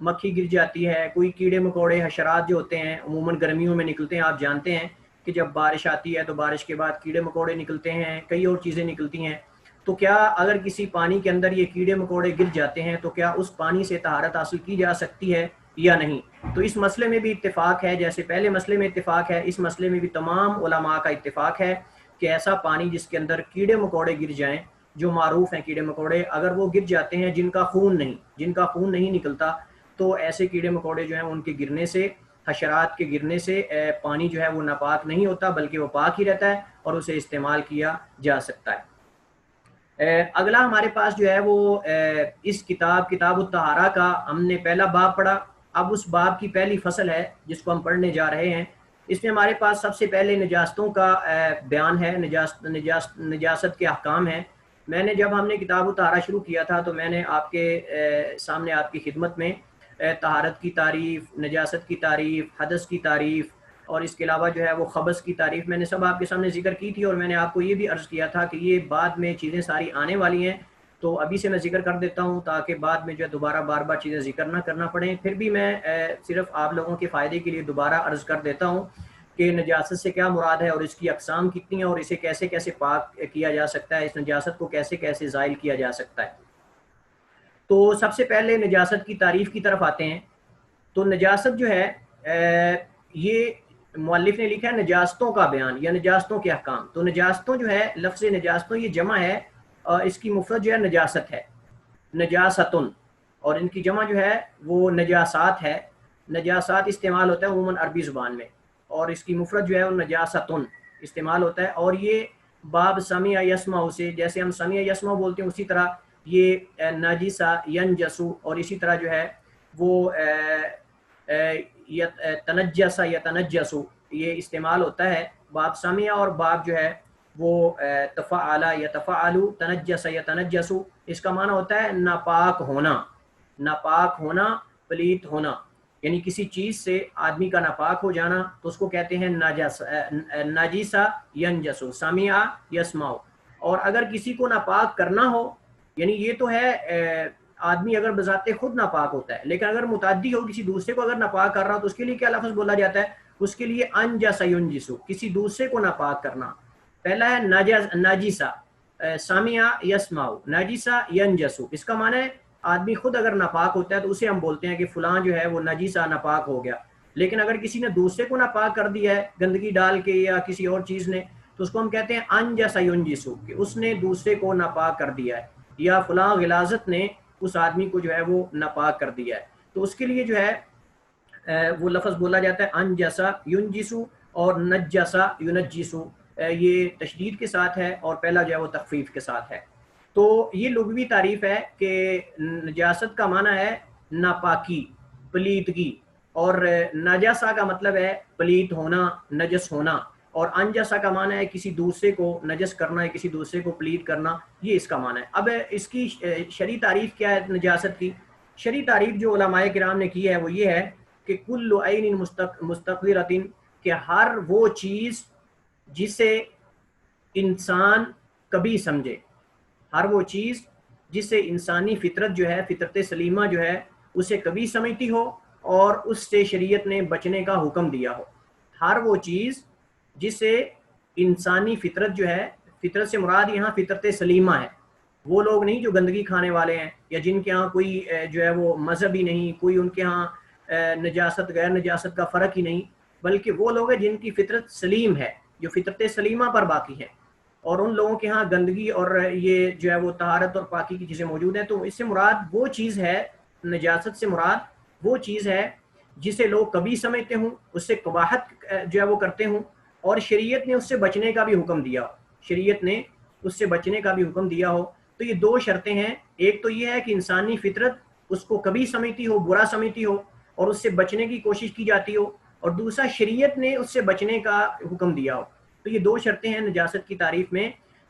مکھی گر جاتی ہے، کوئی کیڑے مکوڑے حشرات جو ہوتے ہیں عموماً گرمیوں میں نکلتے ہیں، آپ جانتے ہیں کہ جب بارش آتی ہے تو بارش کے بعد کیڑے مکوڑے نکلتے ہیں، کئی اور چیزیں نکلتی ہیں، تو کیا اگر کسی پانی کے اندر یہ کیڑے مکوڑے گر جاتے ہیں تو کیا اس پانی سے طہارت حاصل کی جا سکتی ہے یا نہیں؟ تو اس مسئلے میں بھی اتفاق ہے، جیسے پہلے مسئلے میں اتفاق ہے، اس مسئلے میں بھی تمام علماء کا اتفاق ہے کہ ایسا پانی جس کے اندر کیڑے مکوڑے گر جائیں، جو معروف ہیں کیڑے مکوڑے، اگر وہ گر جاتے ہیں جن کا خون نہیں نکلتا، تو ایسے کیڑے مکوڑے جو ہیں ان کے گرنے سے، حشرات کے گرنے سے پانی جو ہے وہ ناپاک نہیں ہوتا بلکہ وہ پاک ہی رہتا ہے اور اسے استعمال کیا جا سکتا ہے۔ اگلا ہمارے پاس جو ہے وہ اس کتاب الطہارہ کا ہم نے پہلا باب پڑھا۔ اب اس باب کی پہلی فصل ہے جس کو ہم پڑھنے جا رہے ہیں۔ اس میں ہمارے پاس سب سے پہلے نجاستوں کا بیان ہے، نجاست کے احکام ہیں۔ جب ہم نے کتاب الطہارہ شروع کیا تھا تو میں نے آپ کے سامنے، آپ کی خدمت میں طہارت کی تعریف، نجاست کی تعریف، حدث کی تعریف، اور اس کے علاوہ جو ہے وہ خبث کی تعریف میں نے سب آپ کے سامنے ذکر کی تھی، اور میں نے آپ کو یہ بھی عرض کیا تھا کہ یہ بعد میں چیزیں ساری آنے والی ہیں، تو ابھی سے میں ذکر کر دیتا ہوں تاکہ بعد میں جو ہے دوبارہ بار بار چیزیں ذکر نہ کرنا پڑیں۔ پھر بھی میں صرف آپ لوگوں کے فائدے کے لیے دوبارہ عرض کر دیتا ہوں کہ نجاست سے کیا مراد ہے اور اس کی اقسام کتنی ہیں اور اسے کیسے کیسے پاک کیا جا سکتا ہے، اس نجاست کو کیسے کیسے زائل کیا جا سکتا ہے۔ تو سب سے پہلے نجاست کی تعریف کی طرف آتے ہیں۔ تو نجاست جو ہے یہ مؤلف نے لکھا ہے نجاستوں کا بیان یا نجاستوں کے احکام۔ تو نجاستوں جو ہے، لفظ نجاستوں یہ جمع ہے، اس کی مفرد جو ہے نجاست ہے، نجاستن، اور ان کی جمع جو ہے وہ نجاسات ہے۔ نجاسات استعمال ہوتا ہے عموماً عربی زبان میں، اور اس کی مفرد جو ہے وہ نجاستن استعمال ہوتا ہے۔ اور یہ باب سمع یسمع سے، جیسے ہم سمع یسمع بولتے ہیں اسی طرح یہ ناجسا ینجسو، اور اسی طرح جو ہے وہ تنجس یتنجسو یہ استعمال ہوتا ہے۔ باب سمع اور باب جو ہے وہ تفعل یتفعل، تنجس یتنجسو، اس کا معنی ہوتا ہے ناپاک ہونا، ناپاک ہونا، پلیت ہونا، یعنی کسی چیز سے آدمی کا ناپاک ہو جانا تو اس کو کہتے ہیں ناجسا ینجسو، سمع یسمع۔ اور اگر کسی کو ناپاک کرنا ہو، یعنی یہ تو ہے آدمی اگر بذات خود ناپاک ہوتا ہے، لیکن اگر متعدی ہو، کسی دوسرے کو اگر ناپاک کر رہا ہو تو اس کے لیے کیا لفظ بولا جاتا ہے؟ اس کے لیے انجس ینجسو، کسی دوسرے کو ناپاک کرنا۔ پہلا ہے ناجسا، سامع یسمع، ناجسا ینجسو، اس کا معنی ہے آدمی خود اگر ناپاک ہوتا ہے تو اسے ہم بولتے ہیں کہ فلاں جو ہے وہ ناجسا، ناپاک ہو گیا۔ لیکن اگر کسی نے دوسرے کو ناپاک کر دیا ہے گندگی ڈال کے یا کسی اور چیز نے، تو اس کو ہم کہتے ہیں انجس ینجسو، کہ اس نے دوسرے کو ناپاک کر دیا ہے، یا فلاں غلاظت نے اس آدمی کو جو ہے وہ ناپاک کر دیا ہے، تو اس کے لیے جو ہے وہ لفظ بولا جاتا ہے انجسا ینجسو، اور نجسا ینجسو، یہ تشدید کے ساتھ ہے، اور پہلا جو ہے وہ تخفیف کے ساتھ ہے۔ تو یہ لغوی تعریف ہے کہ نجاست کا معنی ہے ناپاکی، پلیدگی، اور نجاسا کا مطلب ہے پلیت ہونا، نجس ہونا، اور انجسا کا معنی ہے کسی دوسرے کو نجس کرنا ہے، کسی دوسرے کو پلیت کرنا، یہ اس کا معنی ہے۔ اب اس کی شرعی تعریف کیا ہے نجاست کی؟ شرعی تعریف جو علماء کرام نے کی ہے وہ یہ ہے کہ کل عین مستقبرۃ، کہ ہر وہ چیز جسے انسان کبھی سمجھے، ہر وہ چیز جسے انسانی فطرت جو ہے، فطرت سلیمہ جو ہے اسے کبھی سمجھتی ہو اور اس سے شریعت نے بچنے کا حکم دیا ہو۔ ہر وہ چیز جسے انسانی فطرت جو ہے، فطرت سے مراد یہاں فطرت سلیمہ ہے، وہ لوگ نہیں جو گندگی کھانے والے ہیں یا جن کے ہاں کوئی جو ہے وہ مذہب ہی نہیں، کوئی ان کے ہاں نجاست غیر نجاست کا فرق ہی نہیں، بلکہ وہ لوگ ہیں جن کی فطرت سلیم ہے، جو فطرت سلیمہ پر باقی ہیں، اور ان لوگوں کے ہاں گندگی اور یہ جو ہے وہ طہارت اور پاکی کی چیزیں موجود ہیں۔ تو اس سے مراد وہ چیز ہے، نجاست سے مراد وہ چیز ہے جسے لوگ کبھی سمجھتے ہوں، اس سے قباحت جو ہے وہ کرتے ہوں، اور شریعت نے اس سے بچنے کا بھی حکم دیا ہو، شریعت نے اس سے بچنے کا بھی حکم دیا ہو۔ تو یہ دو شرطیں ہیں، ایک تو یہ ہے کہ انسانی فطرت اس کو کبھی سمجھتی ہو، برا سمجھتی ہو اور اس سے بچنے کی کوشش کی جاتی ہو، اور دوسرا شریعت نے اس سے بچنے کا حکم دیا ہو۔ تو یہ دو شرطیں ہیں نجاست کی تعریف میں،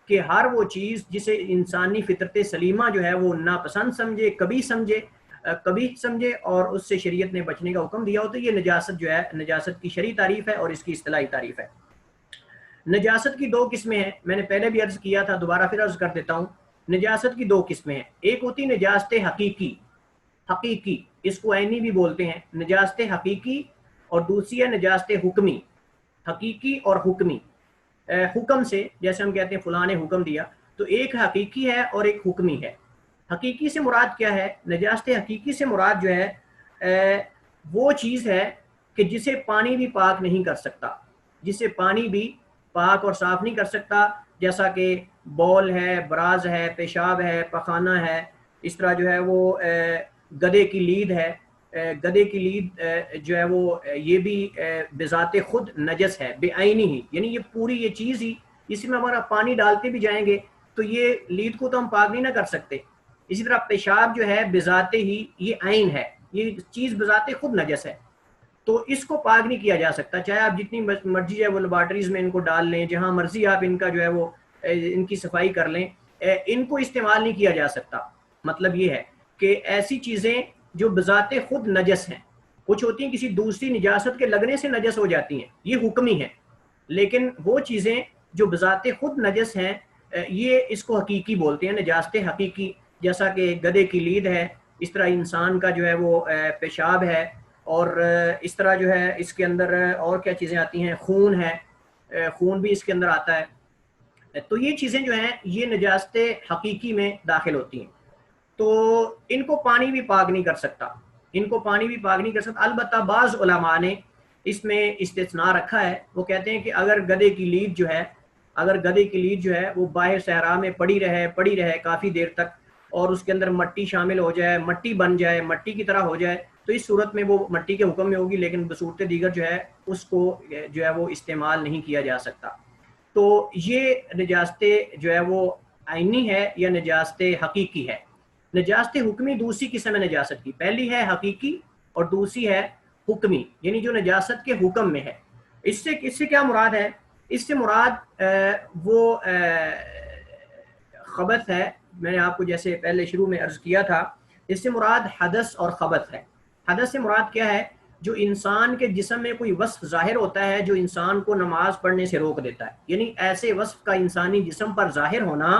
کہ ہر وہ چیز جسے انسانی فطرت سلیمہ جو ہے وہ ناپسند سمجھے، کبھی سمجھے اور اس سے شریعت نے بچنے کا حکم دیا ہو، تو یہ نجاست جو ہے، نجاست کی شرعی تعریف ہے اور اس کی اصطلاحی تعریف ہے۔ نجاست کی دو قسمیں ہیں، میں نے پہلے بھی عرض کیا تھا، دوبارہ پھر عرض کر دیتا ہوں۔ نجاست کی دو قسمیں ہیں، ایک ہوتی نجاست حقیقی، اس کو عینی بھی بولتے ہیں، نجاست حقیقی، اور دوسری ہے نجاست حکمی، حقیقی اور حکمی۔ حکم سے جیسے ہم کہتے ہیں فلاں نے حکم دیا، تو ایک حقیقی ہے اور ایک حکمی ہے۔ حقیقی سے مراد کیا ہے؟ نجاست حقیقی سے مراد جو ہے وہ چیز ہے کہ جسے پانی بھی پاک نہیں کر سکتا، جسے پانی بھی پاک اور صاف نہیں کر سکتا، جیسا کہ بول ہے، براز ہے، پیشاب ہے، پخانہ ہے، اس طرح جو ہے وہ گدے کی لید ہے، گدے کی لید جو ہے وہ یہ بھی بذات خود نجس ہے، بے عینی ہی، یعنی یہ پوری یہ چیز ہی، اس میں ہمارا پانی ڈالتے بھی جائیں گے تو یہ لید کو تو ہم پاک نہیں نہ کر سکتے۔ اسی طرح پیشاب جو ہے بذات ہی یہ عین ہے، یہ چیز بذات خود نجس ہے، تو اس کو پاک نہیں کیا جا سکتا، چاہے آپ جتنی مرضی جو ہے وہ لیبارٹریز میں ان کو ڈال لیں، جہاں مرضی آپ ان کا جو ہے وہ ان کی صفائی کر لیں، ان کو استعمال نہیں کیا جا سکتا۔ مطلب یہ ہے کہ ایسی چیزیں جو بذات خود نجس ہیں، کچھ ہوتی ہیں کسی دوسری نجاست کے لگنے سے نجس ہو جاتی ہیں، یہ حکمی ہیں، لیکن وہ چیزیں جو بذات خود نجس ہیں یہ اس کو حقیقی بولتے ہیں، نجاست حقیقی، جیسا کہ گدے کی لید ہے، اس طرح انسان کا جو ہے وہ پیشاب ہے، اور اس طرح جو ہے اس کے اندر اور کیا چیزیں آتی ہیں، خون ہے، خون بھی اس کے اندر آتا ہے۔ تو یہ چیزیں جو ہیں یہ نجاست حقیقی میں داخل ہوتی ہیں، تو ان کو پانی بھی پاک نہیں کر سکتا، ان کو پانی بھی پاک نہیں کر سکتا۔ البتہ بعض علماء نے اس میں استثناء رکھا ہے، وہ کہتے ہیں کہ اگر گدے کی لید جو ہے وہ باہر صحرا میں پڑی رہے کافی دیر تک، اور اس کے اندر مٹی شامل ہو جائے، مٹی بن جائے، مٹی کی طرح ہو جائے، تو اس صورت میں وہ مٹی کے حکم میں ہوگی، لیکن بصورت دیگر جو ہے اس کو جو ہے وہ استعمال نہیں کیا جا سکتا۔ تو یہ نجاست جو ہے وہ عینی ہے یا نجاست حقیقی ہے۔ نجاست حکمی دوسری قسم ہے نجاست کی، پہلی ہے حقیقی اور دوسری ہے حکمی، یعنی جو نجاست کے حکم میں ہے۔ اس سے کیا مراد ہے؟ اس سے مراد وہ خبث ہے، میں نے آپ کو جیسے پہلے شروع میں عرض کیا تھا، اس سے مراد حدث اور خبث ہے۔ حدث سے مراد کیا ہے؟ جو انسان کے جسم میں کوئی وصف ظاہر ہوتا ہے جو انسان کو نماز پڑھنے سے روک دیتا ہے، یعنی ایسے وصف کا انسانی جسم پر ظاہر ہونا،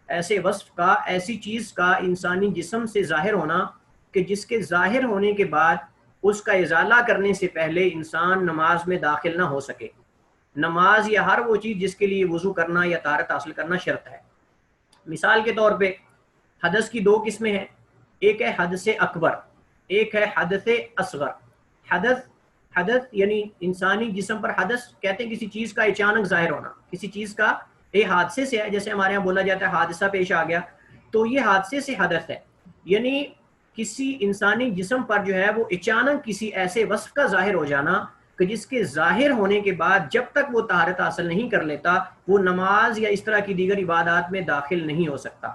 ایسے وصف کا، ایسی چیز کا انسانی جسم سے ظاہر ہونا کہ جس کے ظاہر ہونے کے بعد اس کا ازالہ کرنے سے پہلے انسان نماز میں داخل نہ ہو سکے۔ نماز یا ہر وہ چیز جس کے لیے وضو کرنا یا طہارت حاصل کرنا شرط ہے۔ مثال کے طور پہ حدث کی دو قسمیں ہیں، ایک ہے حدث اکبر، ایک ہے حدث اصغر۔ حدث یعنی انسانی جسم پر حدث کہتے ہیں کسی چیز کا اچانک ظاہر ہونا، کسی چیز کا ایک حادثے سے ہے، جیسے ہمارے یہاں بولا جاتا ہے حادثہ پیش آ گیا، تو یہ حادثے سے حدث ہے، یعنی کسی انسانی جسم پر جو ہے وہ اچانک کسی ایسے وصف کا ظاہر ہو جانا کہ جس کے ظاہر ہونے کے بعد جب تک وہ طہارت حاصل نہیں کر لیتا وہ نماز یا اس طرح کی دیگر عبادات میں داخل نہیں ہو سکتا۔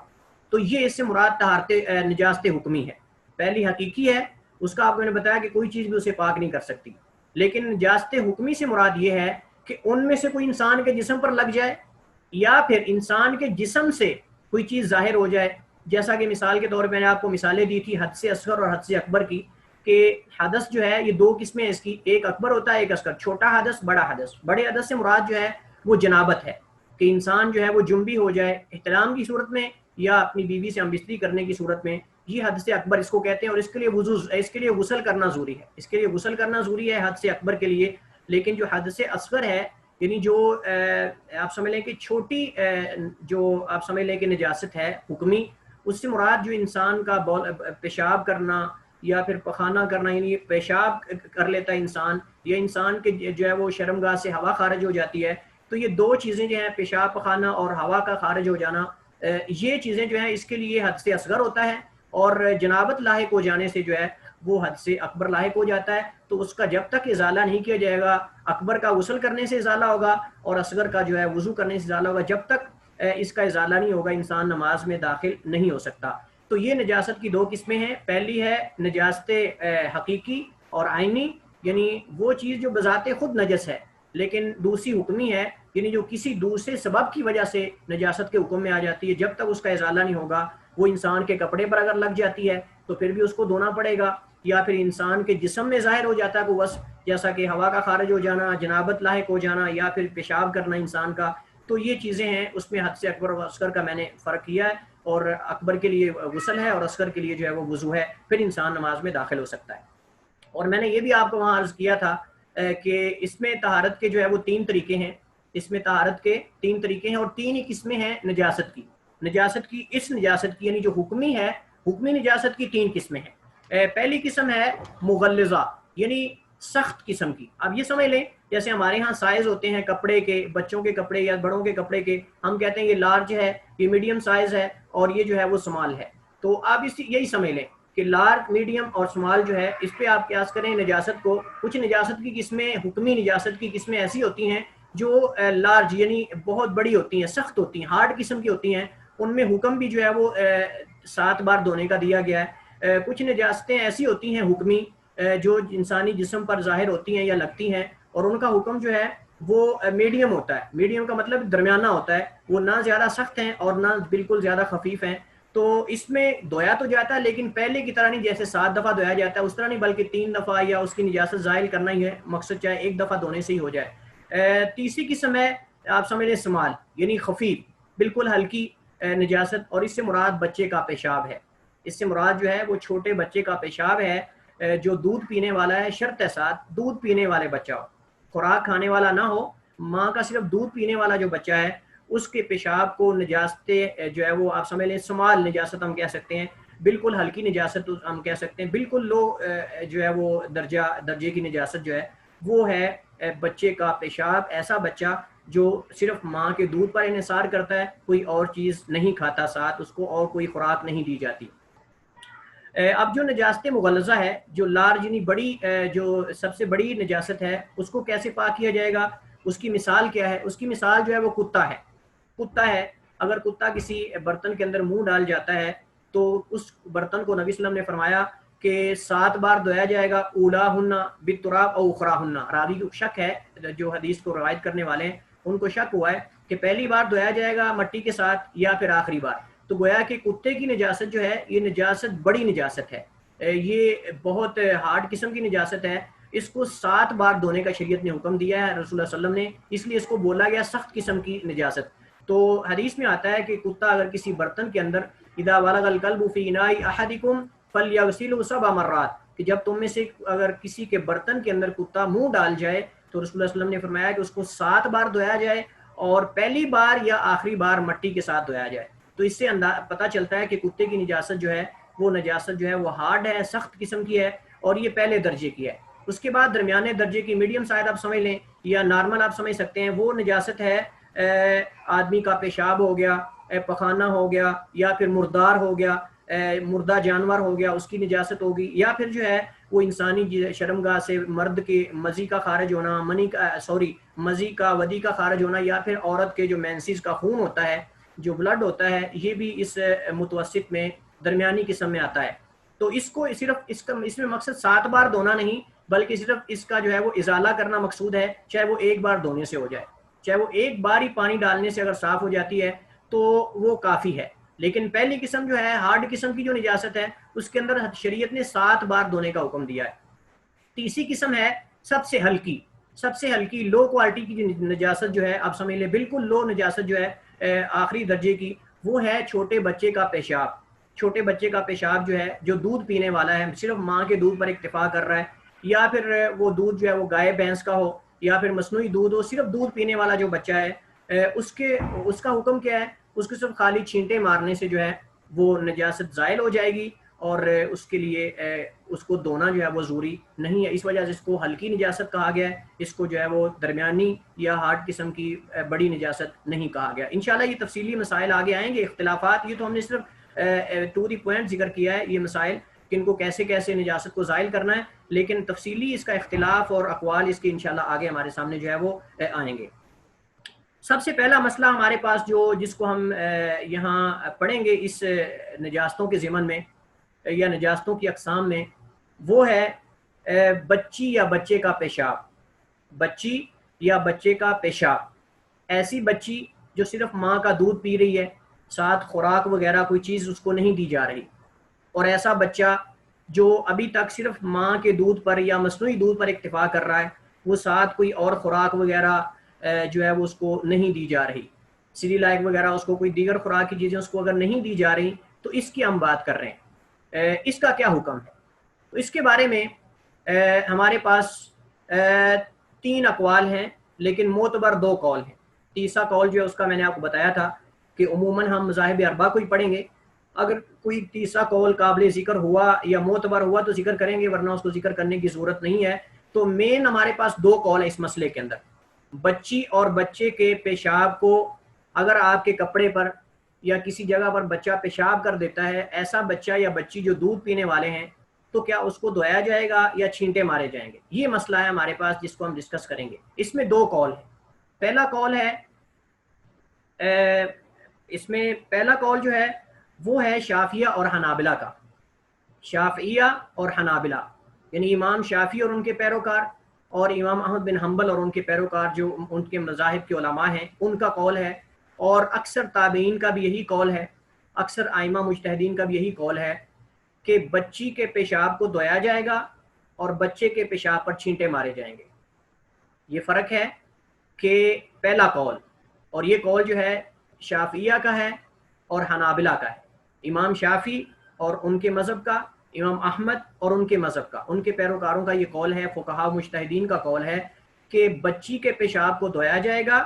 تو یہ اس سے مراد طہارت نجاست حکمی ہے۔ پہلی حقیقی ہے، اس کا آپ کو میں نے بتایا کہ کوئی چیز بھی اسے پاک نہیں کر سکتی، لیکن نجاست حکمی سے مراد یہ ہے کہ ان میں سے کوئی انسان کے جسم پر لگ جائے یا پھر انسان کے جسم سے کوئی چیز ظاہر ہو جائے، جیسا کہ مثال کے طور پہ میں نے آپ کو مثالیں دی تھی حدث اصغر اور حدث اکبر کی، کہ حدث جو ہے یہ دو قسمیں اس کی، ایک اکبر ہوتا ہے ایک اصغر، چھوٹا حدث بڑا حدث۔ بڑے حدث سے مراد جو ہے وہ جنابت ہے، کہ انسان جو ہے وہ جنبی ہو جائے احتلام کی صورت میں یا اپنی بیوی سے ہم بستری کرنے کی صورت میں، یہ حدث اکبر اس کو کہتے ہیں، اور اس کے لیے اس کے لیے غسل کرنا ضروری ہے، اس کے لیے غسل کرنا ضروری ہے حدث اکبر کے لیے۔ لیکن جو حدث اصغر ہے، یعنی جو آپ سمجھ لیں کہ چھوٹی جو آپ سمجھ لیں کہ نجاست ہے حکمی، اس سے مراد جو انسان کا پیشاب کرنا یا پھر پخانہ کرنا یعنی پیشاب کر لیتا ہے انسان، یا انسان کے جو ہے وہ شرمگاہ سے ہوا خارج ہو جاتی ہے، تو یہ دو چیزیں جو ہیں پیشاب پخانہ اور ہوا کا خارج ہو جانا، یہ چیزیں جو ہیں اس کے لیے حد سے اصغر ہوتا ہے، اور جنابت لاحق ہو جانے سے جو ہے وہ حد سے اکبر لاحق ہو جاتا ہے. تو اس کا جب تک ازالہ نہیں کیا جائے گا، اکبر کا غسل کرنے سے ازالہ ہوگا اور اصغر کا جو ہے وضو کرنے سے ازالہ ہوگا، جب تک اس کا ازالہ نہیں ہوگا انسان نماز میں داخل نہیں ہو سکتا. تو یہ نجاست کی دو قسمیں ہیں. پہلی ہے نجاست حقیقی اور عینی، یعنی وہ چیز جو بذات خود نجس ہے، لیکن دوسری حکمی ہے، یعنی جو کسی دوسرے سبب کی وجہ سے نجاست کے حکم میں آ جاتی ہے. جب تک اس کا ازالہ نہیں ہوگا، وہ انسان کے کپڑے پر اگر لگ جاتی ہے تو پھر بھی اس کو دھونا پڑے گا، یا پھر انسان کے جسم میں ظاہر ہو جاتا ہے کوئی وصف، جیسا کہ ہوا کا خارج ہو جانا، جنابت لاحق ہو جانا، یا پھر پیشاب کرنا انسان کا. تو یہ چیزیں ہیں، اس میں حد سے اکبر و اصغر کا میں نے فرق کیا ہے، اور اکبر کے لیے غسل ہے اور اصغر کے لیے جو ہے وہ وضو ہے، پھر انسان نماز میں داخل ہو سکتا ہے. اور میں نے یہ بھی آپ کو وہاں عرض کیا تھا کہ اس میں طہارت کے جو ہے وہ 3 طریقے ہیں. اس میں طہارت کے 3 طریقے ہیں اور 3 ہی قسمیں ہیں نجاست کی. نجاست کی، اس نجاست کی یعنی جو حکمی ہے، حکمی نجاست کی 3 قسمیں ہیں. پہلی قسم ہے مغلظہ، یعنی سخت قسم کی. اب یہ سمجھ لیں جیسے ہمارے ہاں سائز ہوتے ہیں کپڑے کے، بچوں کے کپڑے یا بڑوں کے کپڑے کے، ہم کہتے ہیں یہ لارج ہے، یہ میڈیم سائز ہے، اور یہ جو ہے وہ سمال ہے. تو آپ یہی سمجھ لیں کہ لارج، میڈیم اور سمال جو ہے اس پہ آپ قیاس کریں نجاست کو. کچھ نجاست کی قسمیں، حکمی نجاست کی قسمیں ایسی ہوتی ہیں جو لارج یعنی بہت بڑی ہوتی ہیں، سخت ہوتی ہیں، ہارڈ قسم کی ہوتی ہیں. ان میں حکم بھی جو ہے وہ 7 بار دھونے کا دیا گیا ہے. کچھ نجاستیں ایسی ہوتی ہیں حکمی جو انسانی جسم پر ظاہر ہوتی ہیں یا لگتی ہیں، اور ان کا حکم جو ہے وہ میڈیم ہوتا ہے. میڈیم کا مطلب درمیانہ ہوتا ہے، وہ نہ زیادہ سخت ہیں اور نہ بالکل زیادہ خفیف ہیں. تو اس میں دھویا تو جاتا ہے، لیکن پہلے کی طرح نہیں جیسے 7 دفعہ دھویا جاتا ہے اس طرح نہیں، بلکہ 3 دفعہ یا اس کی نجاست زائل کرنا ہی ہے مقصد، چاہے 1 دفعہ دھونے سے ہی ہو جائے. تیسری قسم ہے آپ سمجھ لیں سمال، یعنی خفیف، بالکل ہلکی نجاست، اور اس سے مراد بچے کا پیشاب ہے. اس سے مراد جو ہے وہ چھوٹے بچے کا پیشاب ہے جو دودھ پینے والا ہے. شرط ہے ساتھ دودھ پینے والے بچہ ہو، خوراک کھانے والا نہ ہو، ماں کا صرف دودھ پینے والا جو بچہ ہے اس کے پیشاب کو نجاست جو ہے وہ آپ سمجھ لیں سمال نجاست ہم کہہ سکتے ہیں، بالکل ہلکی نجاست ہم کہہ سکتے ہیں. بالکل لو جو ہے وہ درجے کی نجاست جو ہے وہ ہے بچے کا پیشاب. ایسا بچہ جو صرف ماں کے دودھ پر انحصار کرتا ہے، کوئی اور چیز نہیں کھاتا، ساتھ اس کو اور کوئی خوراک نہیں دی جاتی. اب جو نجاست مغلظہ ہے، جو لارج یعنی بڑی، جو سب سے بڑی نجاست ہے، اس کو کیسے پاک کیا جائے گا؟ اس کی مثال کیا ہے؟ اس کی مثال جو ہے وہ کتا ہے. کتا ہے، اگر کتا کسی برتن کے اندر منہ ڈال جاتا ہے تو اس برتن کو نبی صلی اللہ علیہ وسلم نے فرمایا کہ 7 بار دھویا جائے گا. اولاہن بالتراب او اخراہن. راوی کو شک ہے، جو حدیث کو روایت کرنے والے ہیں ان کو شک ہوا ہے کہ پہلی بار دھویا جائے گا مٹی کے ساتھ یا پھر آخری بار. تو گویا کہ کتے کی نجاست جو ہے یہ نجاست بڑی نجاست ہے، یہ بہت ہارڈ قسم کی نجاست ہے. اس کو 7 بار دھونے کا شریعت نے حکم دیا ہے، رسول اللہ صلی اللہ علیہ وسلم نے، اس لیے اس کو بولا گیا سخت قسم کی نجاست. تو حدیث میں آتا ہے کہ کتا اگر کسی برتن کے اندر اذا ولغ الکلب فی اناء احدکم فلیغسلہ 7 مرات، کہ جب تم میں سے اگر کسی کے برتن کے اندر کتا منہ ڈال جائے تو رسول اللہ صلی اللہ علیہ وسلم نے فرمایا کہ اس کو 7 بار دھویا جائے، اور پہلی بار یا آخری بار مٹی کے ساتھ دھویا جائے. تو اس سے پتہ چلتا ہے کہ کتے کی نجاست جو ہے وہ نجاست جو ہے وہ ہارڈ ہے، سخت قسم کی ہے، اور یہ پہلے درجے کی ہے. اس کے بعد درمیانے درجے کی میڈیم سائز آپ سمجھ لیں یا نارمل آپ سمجھ سکتے ہیں، وہ نجاست ہے آدمی کا پیشاب ہو گیا، پخانہ ہو گیا، یا پھر مردار ہو گیا، مردہ جانور ہو گیا، اس کی نجاست ہوگی، یا پھر جو ہے وہ انسانی شرمگاہ سے مرد کے مزی کا خارج ہونا، مزی کا ودی کا خارج ہونا، یا پھر عورت کے جو مینسز کا خون ہوتا ہے، جو بلڈ ہوتا ہے، یہ بھی اس متوسط میں درمیانی قسم میں آتا ہے. تو اس کو صرف اس میں مقصد 7 بار دھونا نہیں، بلکہ صرف اس کا جو ہے وہ ازالہ کرنا مقصود ہے. چاہے وہ 1 بار دھونے سے ہو جائے، چاہے وہ 1 بار ہی پانی ڈالنے سے اگر صاف ہو جاتی ہے تو وہ کافی ہے. لیکن پہلی قسم جو ہے ہارڈ قسم کی جو نجاست ہے اس کے اندر شریعت نے 7 بار دھونے کا حکم دیا ہے. تیسری قسم ہے سب سے ہلکی لو کوالٹی کی نجاست جو ہے آپ سمجھ لیں بالکل لو نجاست جو ہے آخری درجے کی، وہ ہے چھوٹے بچے کا پیشاب. چھوٹے بچے کا پیشاب جو ہے جو دودھ پینے والا ہے، صرف ماں کے دودھ پر اکتفا کر رہا ہے، یا پھر وہ دودھ جو ہے وہ گائے بھینس کا ہو یا پھر مصنوعی دودھ ہو، صرف دودھ پینے والا جو بچہ ہے اس کا حکم کیا ہے؟ اس کو صرف خالی چھینٹے مارنے سے جو ہے وہ نجاست زائل ہو جائے گی. اور اس کے لیے اس کو دھونا جو ہے وہ ضروری نہیں ہے. اس وجہ سے اس کو ہلکی نجاست کہا گیا ہے, اس کو جو ہے وہ درمیانی یا ہارڈ قسم کی بڑی نجاست نہیں کہا گیا. انشاءاللہ یہ تفصیلی مسائل آگے آئیں گے, اختلافات. یہ تو ہم نے صرف ٹو دی پوائنٹ ذکر کیا ہے یہ مسائل کہ ان کو کیسے کیسے نجاست کو زائل کرنا ہے, لیکن تفصیلی اس کا اختلاف اور اقوال اس کے انشاءاللہ آگے ہمارے سامنے جو ہے وہ آئیں گے. سب سے پہلا مسئلہ ہمارے پاس جس کو ہم یہاں پڑھیں گے اس نجاستوں کے ضمن میں یا نجاستوں کی اقسام میں, وہ ہے بچی یا بچے کا پیشاب. بچی یا بچے کا پیشاب, ایسی بچی جو صرف ماں کا دودھ پی رہی ہے, ساتھ خوراک وغیرہ کوئی چیز اس کو نہیں دی جا رہی, اور ایسا بچہ جو ابھی تک صرف ماں کے دودھ پر یا مصنوعی دودھ پر اکتفا کر رہا ہے, وہ ساتھ کوئی اور خوراک وغیرہ جو ہے وہ اس کو نہیں دی جا رہی, سیریلائک وغیرہ اس کو کوئی دیگر خوراک کی چیزیں اس کو اگر نہیں دی جا رہی, تو اس کی ہم بات کر رہے ہیں. اس کا کیا حکم ہے؟ تو اس کے بارے میں ہمارے پاس 3 اقوال ہیں, لیکن معتبر 2 قول ہیں. تیسرا قول جو ہے اس کا میں نے آپ کو بتایا تھا کہ عموماً ہم مذاہب اربعہ کو ہی پڑھیں گے. اگر کوئی تیسرا قول قابل ذکر ہوا یا معتبر ہوا تو ذکر کریں گے, ورنہ اس کو ذکر کرنے کی ضرورت نہیں ہے. تو مین ہمارے پاس 2 قول ہیں اس مسئلے کے اندر. بچی اور بچے کے پیشاب کو اگر آپ کے کپڑے پر یا کسی جگہ پر بچہ پیشاب کر دیتا ہے, ایسا بچہ یا بچی جو دودھ پینے والے ہیں, تو کیا اس کو دھویا جائے گا یا چھینٹے مارے جائیں گے؟ یہ مسئلہ ہے ہمارے پاس جس کو ہم ڈسکس کریں گے. اس میں 2 قول ہیں. پہلا قول ہے اس میں پہلا قول جو ہے وہ ہے شافعیہ اور حنابلہ کا. شافعیہ اور حنابلہ یعنی امام شافعی اور ان کے پیروکار, اور امام احمد بن حنبل اور ان کے پیروکار جو ان کے مذاہب کے علماء ہیں, ان کا قول ہے. اور اکثر تابعین کا بھی یہی قول ہے, اکثر ائمہ مجتہدین کا بھی یہی قول ہے کہ بچی کے پیشاب کو دھویا جائے گا اور بچے کے پیشاب پر چھینٹے مارے جائیں گے. یہ فرق ہے کہ پہلا قول, اور یہ قول جو ہے شافعیہ کا ہے اور حنابلہ کا ہے. امام شافعی اور ان کے مذہب کا, امام احمد اور ان کے مذہب کا, ان کے پیروکاروں کا یہ قول ہے, فقہاء مجتہدین کا قول ہے کہ بچی کے پیشاب کو دھویا جائے گا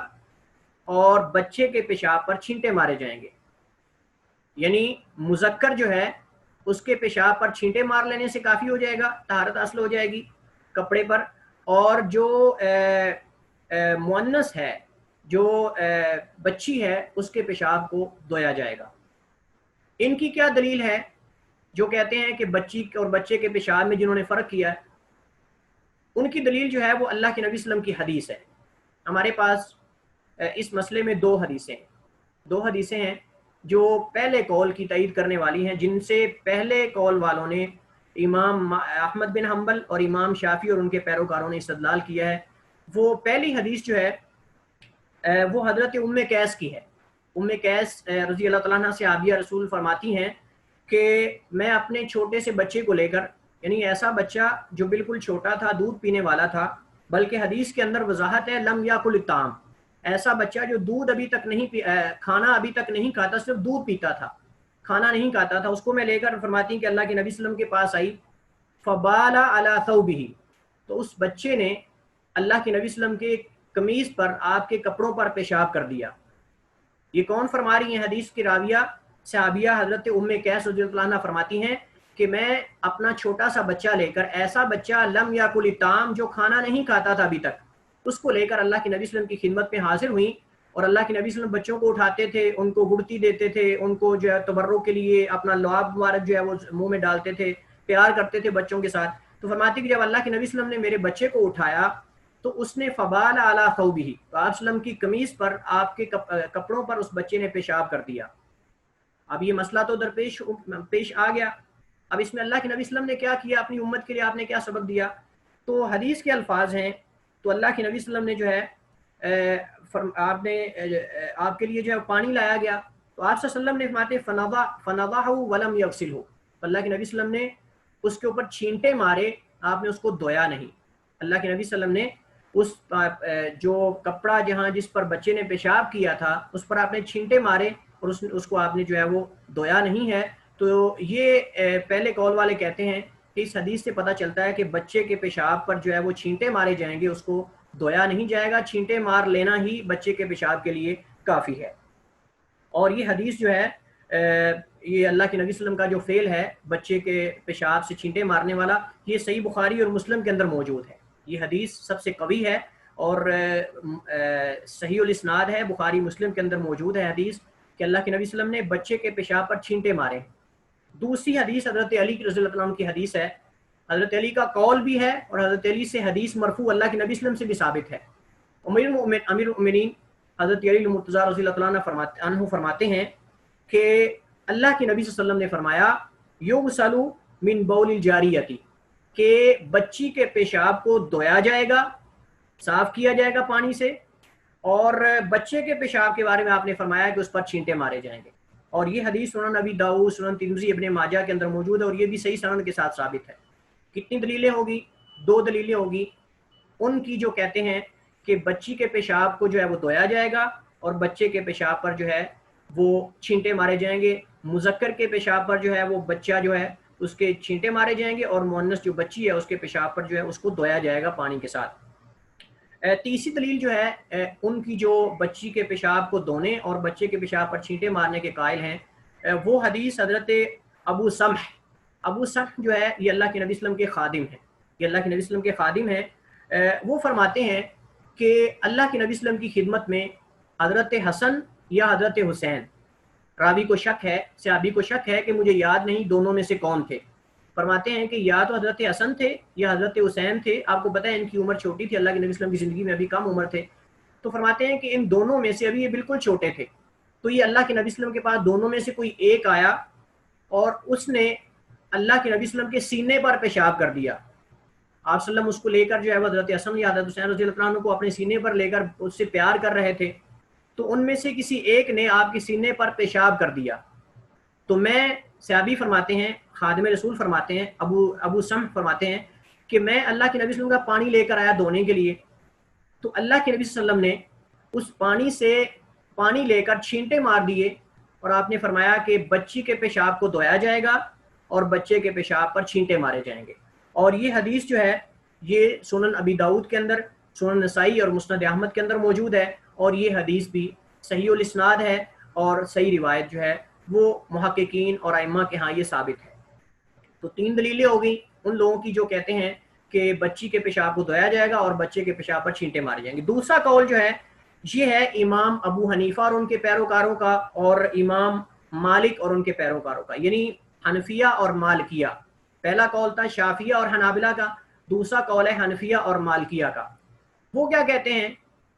اور بچے کے پیشاب پر چھینٹے مارے جائیں گے. یعنی مذکر جو ہے اس کے پیشاب پر چھینٹے مار لینے سے کافی ہو جائے گا, طہارت حاصل ہو جائے گی کپڑے پر, اور جو مؤنث ہے, جو بچی ہے, اس کے پیشاب کو دھویا جائے گا. ان کی کیا دلیل ہے جو کہتے ہیں کہ بچی اور بچے کے پیشاب میں جنہوں نے فرق کیا ہے, ان کی دلیل جو ہے وہ اللہ کے نبی صلی اللہ علیہ وسلم کی حدیث ہے. ہمارے پاس اس مسئلے میں 2 حدیثیں ہیں جو پہلے قول کی تائید کرنے والی ہیں, جن سے پہلے قول والوں نے امام احمد بن حنبل اور امام شافعی اور ان کے پیروکاروں نے استدلال کیا ہے. وہ پہلی حدیث جو ہے وہ حضرت ام قیس کی ہے. ام قیس رضی اللہ تعالیٰ عنہ صحابیہ رسول فرماتی ہیں کہ میں اپنے چھوٹے سے بچے کو لے کر, یعنی ایسا بچہ جو بالکل چھوٹا تھا, دودھ پینے والا تھا, بلکہ حدیث کے اندر وضاحت ہے لم یاکل الطعام, ایسا بچہ جو دودھ ابھی تک نہیں کھانا ابھی تک نہیں کھاتا, صرف دودھ پیتا تھا, کھانا نہیں کھاتا تھا, اس کو میں لے کر فرماتی ہیں کہ اللہ کے نبی صلی اللہ علیہ وسلم کے پاس آئی. فبال علی ثوبہ, تو اس بچے نے اللہ کے نبی صلی اللہ علیہ وسلم کے قمیص پر, آپ کے کپڑوں پر پیشاب کر دیا. یہ کون فرما رہی ہیں؟ حدیث کی راویہ صحابیہ حضرت ام قیس رضی اللہ عنہ فرماتی ہیں کہ میں اپنا چھوٹا سا بچہ لے کر, ایسا بچہ لم یاکل الطعام جو کھانا نہیں کھاتا تھا ابھی تک, اس کو لے کر اللہ کے نبی صلی اللہ علیہ وسلم کی خدمت میں حاضر ہوئی. اور اللہ کے نبی صلی اللہ علیہ وسلم بچوں کو اٹھاتے تھے, ان کو گڑتی دیتے تھے, ان کو جو ہے تبرک کے لیے اپنا لعاب مبارک جو ہے وہ منہ میں ڈالتے تھے, پیار کرتے تھے بچوں کے ساتھ. تو فرماتی کہ جب اللہ کے نبی صلی اللہ علیہ وسلم نے میرے بچے کو اٹھایا تو اس نے فبال علی ثوبہ, تو آپ وسلم کی قمیص پر, آپ کے کپڑوں پر اس بچے نے پیشاب کر دیا. اب یہ مسئلہ تو پیش آ گیا. اب اس میں اللہ کے نبی صلی اللہ علیہ وسلم نے کیا کیا اپنی امت کے لیے, آپ نے کیا سبق دیا؟ تو حدیث کے الفاظ ہیں, تو اللہ کے نبی صلی اللہ علیہ وسلم نے جو ہے آپ کے لیے جو ہے پانی لایا گیا, تو آپ صلی اللہ علیہ وسلم نے فرماتے فنضحہ ولم یغسلہ, اللہ کے نبی صلی اللہ علیہ وسلم نے اس کے اوپر چھینٹے مارے, آپ نے اس کو دھویا نہیں. اللہ کے نبی صلی اللہ علیہ وسلم نے اس جو کپڑا جس پر بچے نے پیشاب کیا تھا اس پر آپ نے چھینٹے مارے اور اس کو آپ نے جو ہے وہ دھویا نہیں ہے. تو یہ پہلے قول والے کہتے ہیں کہ اس حدیث سے پتہ چلتا ہے کہ بچے کے پیشاب پر جو ہے وہ چھینٹے مارے جائیں گے, اس کو دھویا نہیں جائے گا, چھینٹے مار لینا ہی بچے کے پیشاب کے لیے کافی ہے. اور یہ حدیث جو ہے یہ اللہ کے نبی صلی اللہ علیہ وسلم کا جو فعل ہے بچے کے پیشاب سے چھینٹے مارنے والا، یہ صحیح بخاری اور مسلم کے اندر موجود ہے. یہ حدیث سب سے قوی ہے اور صحیح الاسناد ہے، بخاری مسلم کے اندر موجود ہے حدیث کہ اللہ کے نبی صلی اللہ علیہ وسلم نے بچے کے پیشاب پر چھینٹے مارے. دوسری حدیث حضرت علی رضی اللہ عنہ کی حدیث ہے، حضرت علی کا قول بھی ہے اور حضرت علی سے حدیث مرفوع اللہ کے نبی صلی اللہ علیہ وسلم سے بھی ثابت ہے. امیر المؤمنین حضرت علی المرتضیٰ رضی اللہ عنہ فرماتے ہیں کہ اللہ کے نبی صلی اللہ علیہ وسلم نے فرمایا یغسل من بول الجاریتی، کہ بچی کے پیشاب کو دھویا جائے گا، صاف کیا جائے گا پانی سے، اور بچے کے پیشاب کے بارے میں آپ نے فرمایا کہ اس پر چھینٹے مارے جائیں گے. اور یہ حدیث سنن ابی داؤد، سنن ترمذی، ابن ماجہ کے اندر موجود ہے اور یہ بھی صحیح سند کے ساتھ ثابت ہے. کتنی دلیلیں ہوگی؟ 2 دلیلیں ہوگی. ان کی جو کہتے ہیں کہ بچی کے پیشاب کو جو ہے وہ دھویا جائے گا اور بچے کے پیشاب پر جو ہے وہ چھینٹے مارے جائیں گے. مذکر کے پیشاب پر جو ہے وہ بچہ جو ہے اس کے چھینٹے مارے جائیں گے، اور مؤنث جو بچی ہے اس کے پیشاب پر جو ہے اس کو دھویا جائے گا پانی کے ساتھ. تیسری دلیل جو ہے ان کی جو بچی کے پیشاب کو دھونے اور بچے کے پیشاب پر چھینٹے مارنے کے قائل ہیں، وہ حدیث حضرت ابو سمح جو ہے یہ اللہ کے نبی صلی اللہ علیہ وسلم کے خادم ہیں. یہ اللہ کے نبی صلی اللہ علیہ وسلم کے خادم ہیں. وہ فرماتے ہیں کہ اللہ کے نبی صلی اللہ علیہ وسلم کی خدمت میں حضرت حسن یا حضرت حسین، راوی کو شک ہے، صحابی کو شک ہے کہ مجھے یاد نہیں دونوں میں سے کون تھے. فرماتے ہیں کہ یا تو حضرت حسن تھے یا حضرت حسین تھے. آپ کو پتہ ہے ان کی عمر چھوٹی تھی، اللہ کے نبی صلی اللہ علیہ وسلم کی زندگی میں ابھی کم عمر تھے. تو فرماتے ہیں کہ ان دونوں میں سے ابھی یہ بالکل چھوٹے تھے. تو یہ اللہ کے نبی صلی اللہ علیہ وسلم کے پاس دونوں میں سے کوئی ایک آیا اور اس نے اللہ کے نبی صلی اللہ علیہ وسلم کے سینے پر پیشاب کر دیا. آپ صلی اللہ علیہ وسلم اس کو لے کر جو ہے حضرت حسن یا حضرت حسین رضی اللہ عنہ کو اپنے سینے پر لے کر اس سے پیار کر رہے تھے. تو ان میں سے کسی ایک نے آپ کے سینے پر پیشاب کر دیا. تو میں، صحابی فرماتے ہیں، خادم رسول فرماتے ہیں، ابو سمح فرماتے ہیں کہ میں اللہ کے نبی صلی اللہ علیہ وسلم کا پانی لے کر آیا دھونے کے لیے. تو اللہ کے نبی صلی اللہ علیہ وسلم نے اس پانی سے پانی لے کر چھینٹے مار دیے اور آپ نے فرمایا کہ بچی کے پیشاب کو دھویا جائے گا اور بچے کے پیشاب پر چھینٹے مارے جائیں گے. اور یہ حدیث جو ہے یہ سنن ابی داؤد کے اندر، سنن نسائی اور مسند احمد کے اندر موجود ہے، اور یہ حدیث بھی صحیح الاسناد ہے اور صحیح روایت جو ہے وہ محققین اور ائمہ کے ہاں یہ ثابت ہے. تو 3 دلیلیں ہو گئی ان لوگوں کی جو کہتے ہیں کہ بچی کے پیشاب کو دھویا جائے گا اور بچے کے پیشاب پر چھینٹے مارے جائیں گے. دوسرا قول جو ہے یہ ہے امام ابو حنیفہ اور ان کے پیروکاروں کا، اور امام مالک اور ان کے پیروکاروں کا، یعنی حنفیہ اور مالکیہ. پہلا قول تھا شافعیہ اور حنابلہ کا، دوسرا قول ہے حنفیہ اور مالکیہ کا. وہ کیا کہتے ہیں؟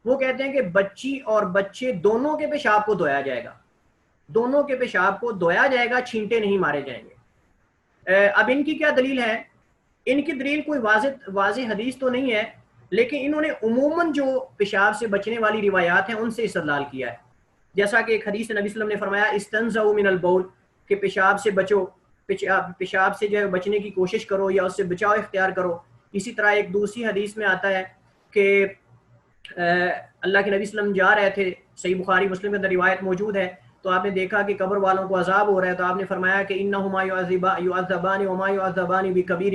وہ کہتے ہیں کہ بچی اور بچے دونوں کے پیشاب کو دھویا جائے گا، دونوں کے پیشاب کو دھویا جائے گا، چھینٹے نہیں مارے جائیں گے. اب ان کی کیا دلیل ہے؟ ان کی دلیل کوئی واضح حدیث تو نہیں ہے، لیکن انہوں نے عموماً جو پیشاب سے بچنے والی روایات ہیں ان سے استدلال کیا ہے. جیسا کہ ایک حدیث نبی صلی اللہ علیہ وسلم نے فرمایا استنزعوا من البول، کہ پیشاب سے بچو، پیشاب سے جو ہے بچنے کی کوشش کرو یا اس سے بچاؤ اختیار کرو. اسی طرح ایک دوسری حدیث میں آتا ہے کہ اللہ کے نبی صلی اللہ علیہ وسلم جا رہے تھے، صحیح بخاری مسلم کے اندر روایت موجود ہے، تو آپ نے دیکھا کہ قبر والوں کو عذاب ہو رہا ہے، تو آپ نے فرمایا کہ انہما یعذبان وما یعذبان بکبیر،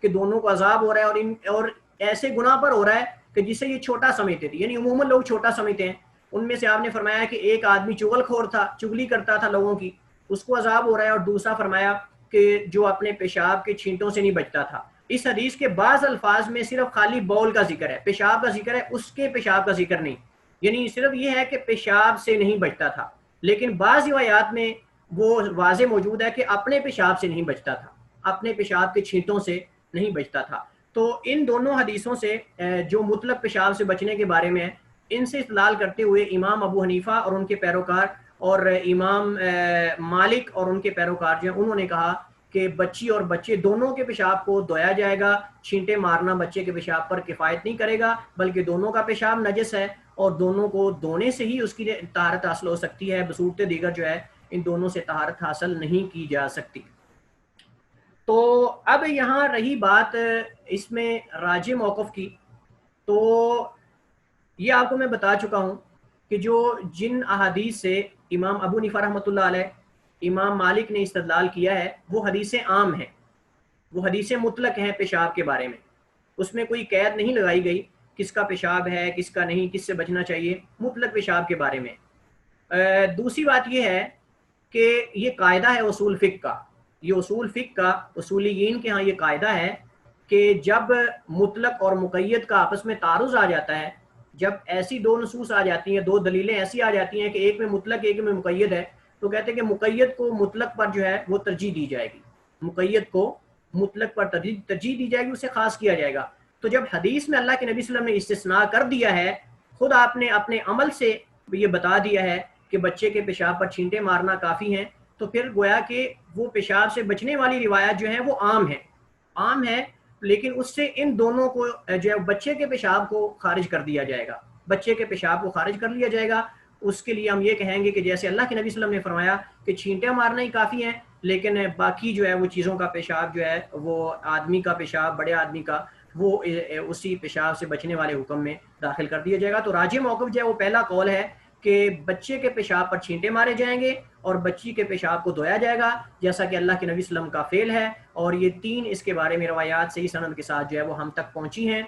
کہ دونوں کو عذاب ہو رہا ہے اور ایسے گناہ پر ہو رہا ہے کہ جسے یہ چھوٹا سمجھتے تھے، یعنی عموماً لوگ چھوٹا سمجھتے ہیں. ان میں سے آپ نے فرمایا کہ ایک آدمی چغل خور تھا، چگلی کرتا تھا لوگوں کی، اس کو عذاب ہو رہا ہے، اور دوسرا فرمایا کہ جو اپنے پیشاب کے چھینٹوں سے نہیں بچتا تھا. اس حدیث کے بعض الفاظ میں صرف خالی بول کا ذکر ہے، پیشاب کا ذکر ہے، اس کے پیشاب کا ذکر نہیں، یعنی صرف یہ ہے کہ پیشاب سے نہیں بچتا تھا. لیکن بعض روایات میں وہ واضح موجود ہے کہ اپنے پیشاب سے نہیں بچتا تھا، اپنے پیشاب کے چھینٹوں سے نہیں بچتا تھا. تو ان دونوں حدیثوں سے جو مطلق پیشاب سے بچنے کے بارے میں ہے، ان سے استدلال کرتے ہوئے امام ابو حنیفہ اور ان کے پیروکار اور امام مالک اور ان کے پیروکار جو ہیں انہوں نے کہا کہ بچی اور بچے دونوں کے پیشاب کو دھویا جائے گا. چھینٹے مارنا بچے کے پیشاب پر کفایت نہیں کرے گا، بلکہ دونوں کا پیشاب نجس ہے اور دونوں کو دھونے سے ہی اس کی طہارت حاصل ہو سکتی ہے. بصورت دیگر جو ہے ان دونوں سے طہارت حاصل نہیں کی جا سکتی. تو اب یہاں رہی بات اس میں راجح موقف کی، تو یہ آپ کو میں بتا چکا ہوں کہ جن احادیث سے امام ابو حنیفہ رحمۃ اللہ علیہ، امام مالک نے استدلال کیا ہے، وہ حدیثیں عام ہیں، وہ حدیثیں مطلق ہیں پیشاب کے بارے میں. اس میں کوئی قید نہیں لگائی گئی کس کا پیشاب ہے کس کا نہیں، کس سے بچنا چاہیے، مطلق پیشاب کے بارے میں. دوسری بات یہ ہے کہ یہ قاعدہ ہے اصول فقہ کا، یہ اصول فقہ کا اصولیین کے ہاں یہ قاعدہ ہے کہ جب مطلق اور مقید کا آپس میں تعارض آ جاتا ہے، جب ایسی دو نصوص آ جاتی ہیں، دو دلیلیں ایسی آ جاتی ہیں کہ ایک میں مطلق ایک میں مقید ہے، تو کہتے ہیں کہ مقید کو مطلق پر جو ہے وہ ترجیح دی جائے گی، مقید کو مطلق پر ترجیح دی جائے گی، اسے خاص کیا جائے گا۔ تو جب حدیث میں اللہ کے نبی صلی اللہ علیہ وسلم نے استثناء کر دیا ہے، خود آپ نے اپنے عمل سے یہ بتا دیا ہے کہ بچے کے پیشاب پر چھینٹے مارنا کافی ہیں، تو پھر گویا کہ وہ پیشاب سے بچنے والی روایت جو ہیں وہ عام ہے، لیکن اس سے ان دونوں کو جو ہے بچے کے پیشاب کو خارج کر دیا جائے گا، بچے کے پیشاب کو خارج کر لیا جائے گا۔ اس کے لیے ہم یہ کہیں گے کہ جیسے اللہ کے نبی صلی اللہ علیہ وسلم نے فرمایا کہ چھینٹے مارنا ہی کافی ہیں، لیکن باقی جو ہے وہ چیزوں کا پیشاب جو ہے وہ آدمی کا پیشاب، بڑے آدمی کا، وہ اسی پیشاب سے بچنے والے حکم میں داخل کر دیا جائے گا۔ تو راجح موقف جو ہے وہ پہلا قول ہے کہ بچے کے پیشاب پر چھینٹے مارے جائیں گے اور بچی کے پیشاب کو دھویا جائے گا، جیسا کہ اللہ کے نبی صلی اللہ علیہ وسلم کا فعل ہے، اور یہ تین اس کے بارے میں روایات صحیح سند کے ساتھ جو ہے وہ ہم تک پہنچی ہیں۔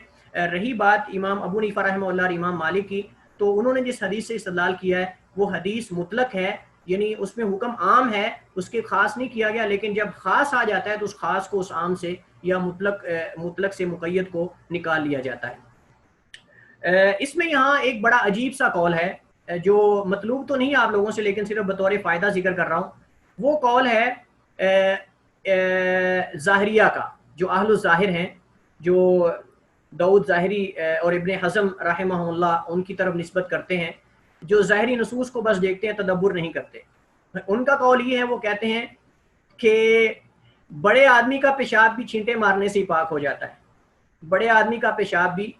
رہی بات امام ابو حنیفہ رحمہ اللہ اور امام مالک کی، تو انہوں نے جس حدیث سے استدلال کیا ہے وہ حدیث مطلق ہے، یعنی اس میں حکم عام ہے، اس کے خاص نہیں کیا گیا، لیکن جب خاص آ جاتا ہے تو اس خاص کو اس عام سے یا مطلق سے مقید کو نکال لیا جاتا ہے۔ اس میں یہاں ایک بڑا عجیب سا قول ہے جو مطلوب تو نہیں آپ لوگوں سے، لیکن صرف بطور فائدہ ذکر کر رہا ہوں۔ وہ قول ہے ظاہریہ کا، جو اہل الظاہر ہیں، جو داؤد ظاہری اور ابن حزم رحمہ اللہ ان کی طرف نسبت کرتے ہیں، جو ظاہری نصوص کو بس دیکھتے ہیں، تدبر نہیں کرتے۔ ان کا قول یہ ہے، وہ کہتے ہیں کہ بڑے آدمی کا پیشاب بھی چھینٹے مارنے سے ہی پاک ہو جاتا ہے، بڑے آدمی کا پیشاب بھی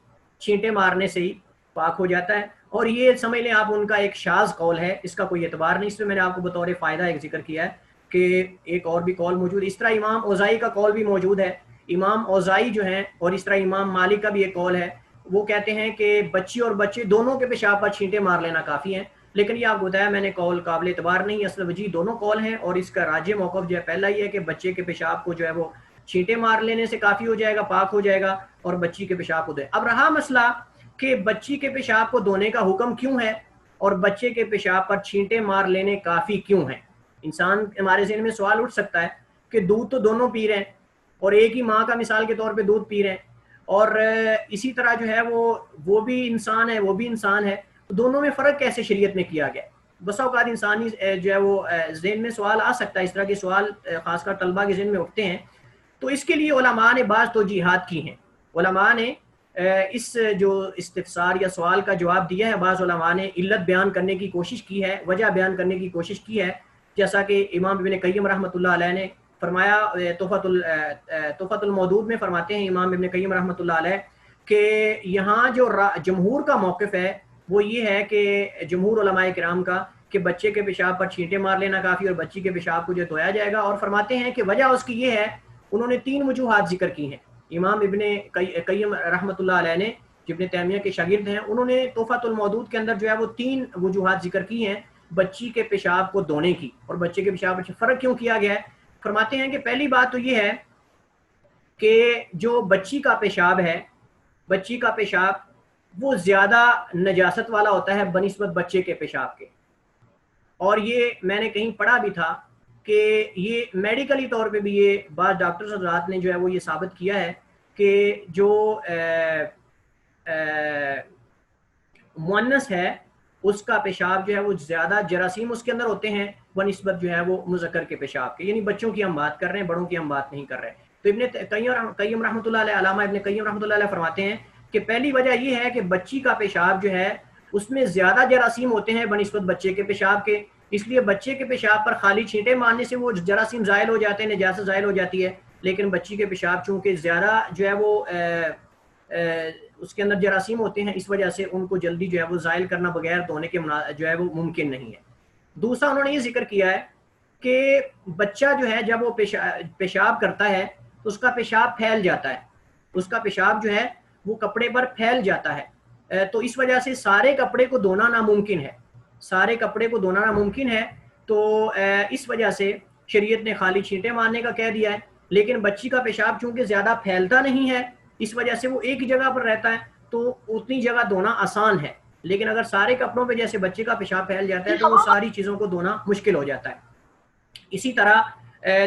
چھینٹے مارنے سے ہی پاک ہو جاتا ہے، اور یہ سمجھ لیں آپ ان کا ایک شاذ قول ہے، اس کا کوئی اعتبار نہیں۔ اس میں نے آپ کو بطور فائدہ ایک ذکر کیا ہے کہ ایک اور بھی قول موجود، اس طرح امام اوزائی کا قول بھی موجود ہے، امام اوزائی جو ہیں، اور اس طرح امام مالک کا بھی ایک قول ہے، وہ کہتے ہیں کہ بچی اور بچے دونوں کے پیشاب پر چھینٹے مار لینا کافی ہیں، لیکن یہ آپ کو بتایا میں نے قول قابل اعتبار نہیں، اصل وجہ دونوں قول ہیں، اور اس کا راجح موقف جو ہے پہلا ہی ہے کہ بچے کے پیشاب کو جو ہے وہ چھینٹے مار لینے سے کافی ہو جائے گا، پاک ہو جائے گا، اور بچی کے پیشاب کو دے۔ اب رہا مسئلہ کہ بچی کے پیشاب کو دھونے کا حکم کیوں ہے اور بچے کے پیشاب پر چھینٹے مار لینے کافی کیوں ہیں؟ انسان ہمارے ذہن میں سوال اٹھ سکتا ہے کہ دودھ تو دونوں پی رہے ہیں، اور ایک ہی ماں کا مثال کے طور پہ دودھ پی رہے ہیں، اور اسی طرح جو ہے وہ بھی انسان ہے، وہ بھی انسان ہے، تو دونوں میں فرق کیسے شریعت میں کیا گیا؟ بسا اوقات انسانی جو ہے وہ ذہن میں سوال آ سکتا ہے، اس طرح کے سوال خاص کر طلبہ کے ذہن میں اٹھتے ہیں۔ تو اس کے لیے علماء نے بعض توجیحات کی ہیں، علماء نے اس جو استفسار یا سوال کا جواب دیا ہے، بعض علماء نے علت بیان کرنے کی کوشش کی ہے، وجہ بیان کرنے کی کوشش کی ہے، جیسا کہ امام ابن قیم رحمۃ اللہ علیہ نے فرمایا، تحفۃ المودود میں فرماتے ہیں امام ابن قیم رحمۃ اللہ علیہ کہ یہاں جو جمہور کا موقف ہے وہ یہ ہے کہ جمہور علماء کرام کا کہ بچے کے پیشاب پر چھینٹے مار لینا کافی اور بچی کے پیشاب کو جو دھویا جائے گا، اور فرماتے ہیں کہ وجہ اس کی یہ ہے، انہوں نے تین وجوہات ذکر کی ہیں۔ امام ابن قیم رحمۃ اللہ علیہ نے، جو ابن تیمیہ کے شاگرد ہیں، انہوں نے تحفۃ المودود کے اندر جو ہے وہ تین وجوہات ذکر کی ہیں بچی کے پیشاب کو دھونے کی، اور بچے کے پیشاب پر فرق کیوں کیا گیا ہے۔ فرماتے ہیں کہ پہلی بات تو یہ ہے کہ جو بچی کا پیشاب ہے، بچی کا پیشاب وہ زیادہ نجاست والا ہوتا ہے بنسبت بچے کے پیشاب کے، اور یہ میں نے کہیں پڑھا بھی تھا کہ یہ میڈیکلی طور پہ بھی یہ بعض ڈاکٹرز حضرات نے جو ہے وہ یہ ثابت کیا ہے کہ جو مؤنث ہے اس کا پیشاب جو ہے وہ زیادہ جراثیم اس کے اندر ہوتے ہیں بنسبت جو ہے وہ مذکر کے پیشاب کے، یعنی بچوں کی ہم بات کر رہے ہیں، بڑوں کی ہم بات نہیں کر رہے۔ تو ابن قیم رحمۃ اللہ علیہ، علامہ ابن قیم رحمۃ اللہ علیہ فرماتے ہیں کہ پہلی وجہ یہ ہے کہ بچی کا پیشاب جو ہے اس میں زیادہ جراثیم ہوتے ہیں بنسبت بچے کے پیشاب کے، اس لیے بچے کے پیشاب پر خالی چھینٹے مارنے سے وہ جراثیم زائل ہو جاتے ہیں، نجاست زائل ہو جاتی ہے، لیکن بچی کے پیشاب چونکہ زیادہ جو ہے وہ اس کے اندر جراثیم ہوتے ہیں، اس وجہ سے ان کو جلدی جو ہے وہ زائل کرنا بغیر دھونے کے جو ہے وہ ممکن نہیں ہے۔ دوسرا انہوں نے یہ ذکر کیا ہے کہ بچہ جو ہے جب وہ پیشاب کرتا ہے تو اس کا پیشاب پھیل جاتا ہے، اس کا پیشاب جو ہے وہ کپڑے پر پھیل جاتا ہے، تو اس وجہ سے سارے کپڑے کو دھونا ناممکن ہے، سارے کپڑے کو دھونا ناممکن ہے، تو اس وجہ سے شریعت نے خالی چھینٹے مارنے کا کہہ دیا ہے، لیکن بچی کا پیشاب چونکہ زیادہ پھیلتا نہیں ہے، اس وجہ سے وہ ایک ہی جگہ پر رہتا ہے تو اتنی جگہ دھونا آسان ہے، لیکن اگر سارے کپڑوں پہ جیسے بچے کا پیشاب پھیل جاتا ہے تو وہ ساری چیزوں کو دھونا مشکل ہو جاتا ہے۔ اسی طرح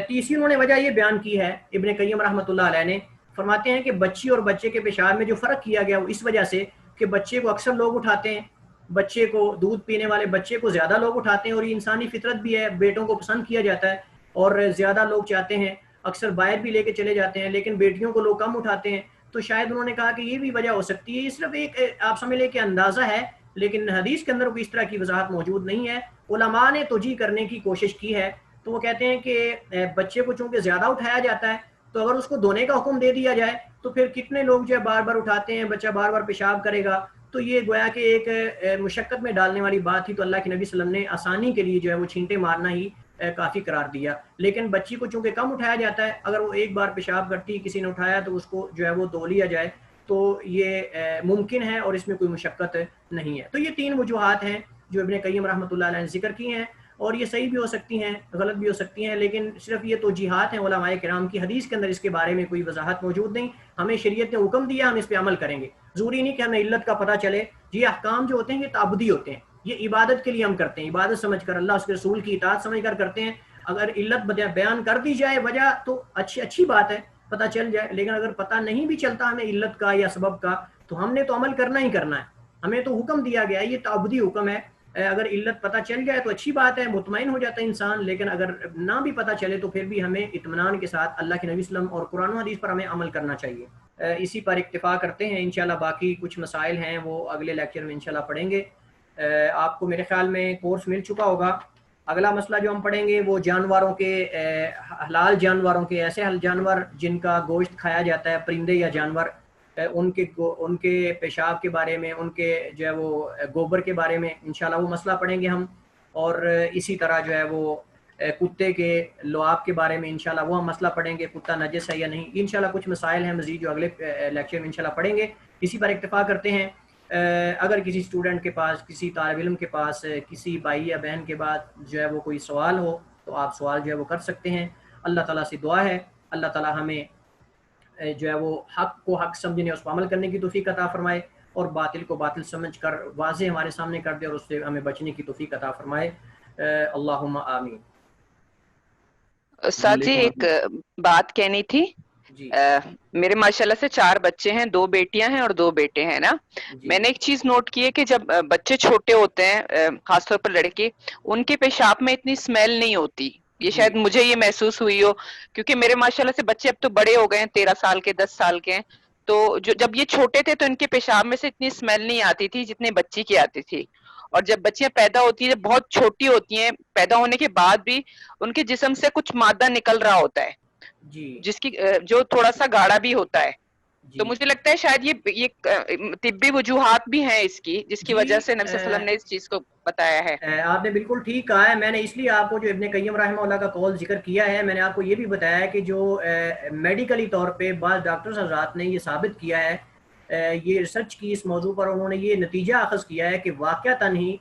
تیسری انہوں نے وجہ یہ بیان کی ہے ابن قیم رحمۃ اللہ علیہ نے، فرماتے ہیں کہ بچی اور بچے کے پیشاب میں جو فرق کیا گیا وہ اس وجہ سے کہ بچے کو اکثر لوگ اٹھاتے ہیں، بچے کو دودھ پینے والے بچے کو زیادہ لوگ اٹھاتے ہیں، اور یہ انسانی فطرت بھی ہے، بیٹوں کو پسند کیا جاتا ہے اور زیادہ لوگ چاہتے ہیں، اکثر باہر بھی لے کے چلے جاتے ہیں، لیکن بیٹیوں کو لوگ کم اٹھاتے ہیں۔ تو شاید انہوں نے کہا کہ یہ بھی وجہ ہو سکتی ہے، یہ صرف ایک آپ سمجھ لیں کہ اندازہ ہے، لیکن حدیث کے اندر کوئی اس طرح کی وضاحت موجود نہیں ہے۔ علماء نے توجیہ کرنے کی کوشش کی ہے، تو وہ کہتے ہیں کہ بچے کو چونکہ زیادہ اٹھایا جاتا ہے تو اگر اس کو دھونے کا حکم دے دیا جائے تو پھر کتنے لوگ جو ہے بار بار اٹھاتے ہیں، بچہ بار بار پیشاب کرے گا، تو یہ گویا کہ ایک مشقت میں ڈالنے والی بات تھی، تو اللہ کے نبی صلی اللہ علیہ وسلم نے آسانی کے لیے جو ہے وہ چھینٹے مارنا ہی کافی قرار دیا۔ لیکن بچی کو چونکہ کم اٹھایا جاتا ہے، اگر وہ ایک بار پیشاب کرتی کسی نے اٹھایا تو اس کو جو ہے وہ دھو لیا جائے تو یہ ممکن ہے اور اس میں کوئی مشقت نہیں ہے۔ تو یہ تین وجوہات ہیں جو ابن قیم رحمۃ اللہ علیہ نے ذکر کی ہیں، اور یہ صحیح بھی ہو سکتی ہیں، غلط بھی ہو سکتی ہیں، لیکن صرف یہ توجیحات ہیں علماء کرام کی، حدیث کے اندر اس کے بارے میں کوئی وضاحت موجود نہیں۔ ہمیں شریعت نے حکم دیا، ہم اس پہ عمل کریں گے، ضروری نہیں کہ ہمیں علت کا پتہ چلے۔ یہ احکام جو ہوتے ہیں یہ تعبدی ہوتے ہیں، یہ عبادت کے لیے ہم کرتے ہیں، عبادت سمجھ کر، اللہ اس کے رسول کی اطاعت سمجھ کر کرتے ہیں۔ اگر علت بیان کر دی جائے وجہ تو اچھی بات ہے، پتہ چل جائے، لیکن اگر پتہ نہیں بھی چلتا ہمیں علت کا یا سبب کا تو ہم نے تو عمل کرنا ہی کرنا ہے، ہمیں تو حکم دیا گیا ہے، یہ تعبدی حکم ہے۔ اگر علت پتہ چل جائے تو اچھی بات ہے، مطمئن ہو جاتا ہے انسان، لیکن اگر نہ بھی پتہ چلے تو پھر بھی ہمیں اطمینان کے ساتھ اللہ کے نبی صلی اللہ علیہ وسلم اور قرآن و حدیث پر ہمیں عمل کرنا چاہیے۔ اسی پر اکتفا کرتے ہیں، انشاءاللہ باقی کچھ مسائل ہیں وہ اگلے لیکچر میں انشاءاللہ پڑھیں گے۔ آپ کو میرے خیال میں کورس مل چکا ہوگا۔ اگلا مسئلہ جو ہم پڑھیں گے وہ جانوروں کے، حلال جانوروں کے، ایسے جانور جن کا گوشت کھایا جاتا ہے، پرندے یا جانور، ان کے پیشاب کے بارے میں، ان کے جو ہے وہ گوبر کے بارے میں انشاءاللہ وہ مسئلہ پڑھیں گے ہم، اور اسی طرح جو ہے وہ کتے کے لعاب کے بارے میں انشاءاللہ وہ ہم مسئلہ پڑھیں گے، کتا نجس ہے یا نہیں۔ انشاءاللہ کچھ مسائل ہیں مزید جو اگلے لیکچر میں انشاءاللہ پڑھیں گے۔ اسی پر اکتفا کرتے ہیں۔ اگر کسی اسٹوڈنٹ کے پاس، کسی طالب علم کے پاس، کسی بھائی یا بہن کے بعد جو ہے وہ کوئی سوال ہو تو آپ سوال جو ہے وہ کر سکتے ہیں۔ اللہ تعالیٰ سے دعا ہے اللہ تعالیٰ ہمیں جو ہے وہ حق کو حق سمجھنے، اس پر عمل کرنے کی توفیق عطا فرمائے، اور باطل کو باطل سمجھ کر واضح ہمارے سامنے کر دے اور اس سے ہمیں بچنے کی توفیق عطا فرمائے۔ اللہم آمین۔ استاد جی ایک بات کہنی تھی۔ جی میرے ماشاءاللہ سے 4 بچے ہیں، 2 بیٹیاں ہیں اور 2 بیٹے ہیں نا۔ جی میں نے ایک چیز نوٹ کی ہے کہ جب بچے چھوٹے ہوتے ہیں، خاص طور پر لڑکے، ان کے پیشاب میں اتنی اسمیل نہیں ہوتی، یہ جی شاید مجھے یہ محسوس ہوئی ہو، کیونکہ میرے ماشاءاللہ سے بچے اب تو بڑے ہو گئے ہیں، 13 سال کے، 10 سال کے ہیں، تو جب یہ چھوٹے تھے تو ان کے پیشاب میں سے اتنی اسمیل نہیں آتی تھی جتنی بچی کی آتی تھی، اور جب بچیاں پیدا ہوتی ہیں، بہت چھوٹی ہوتی ہیں، پیدا ہونے کے بعد بھی ان کے جسم سے کچھ مادہ نکل رہا ہوتا ہے جی جس کی جو تھوڑا سا گاڑھا بھی ہوتا ہے، تو جی مجھے لگتا ہے شاید یہ طبی وجوہات بھی ہیں اس کی، جس کی وجہ سے نبی صلی اللہ علیہ وسلم نے اس چیز کو بتایا ہے۔ آپ نے بالکل ٹھیک کہا ہے، میں نے اس لیے آپ کو جو ابن قیم رحمہ اللہ کا قول ذکر کیا ہے، میں نے آپ کو یہ بھی بتایا ہے کہ جو میڈیکلی طور پہ بعض ڈاکٹرز حضرات نے یہ ثابت کیا ہے، یہ ریسرچ کی اس موضوع پر، انہوں نے یہ نتیجہ اخذ کیا ہے کہ واقعتاً ہی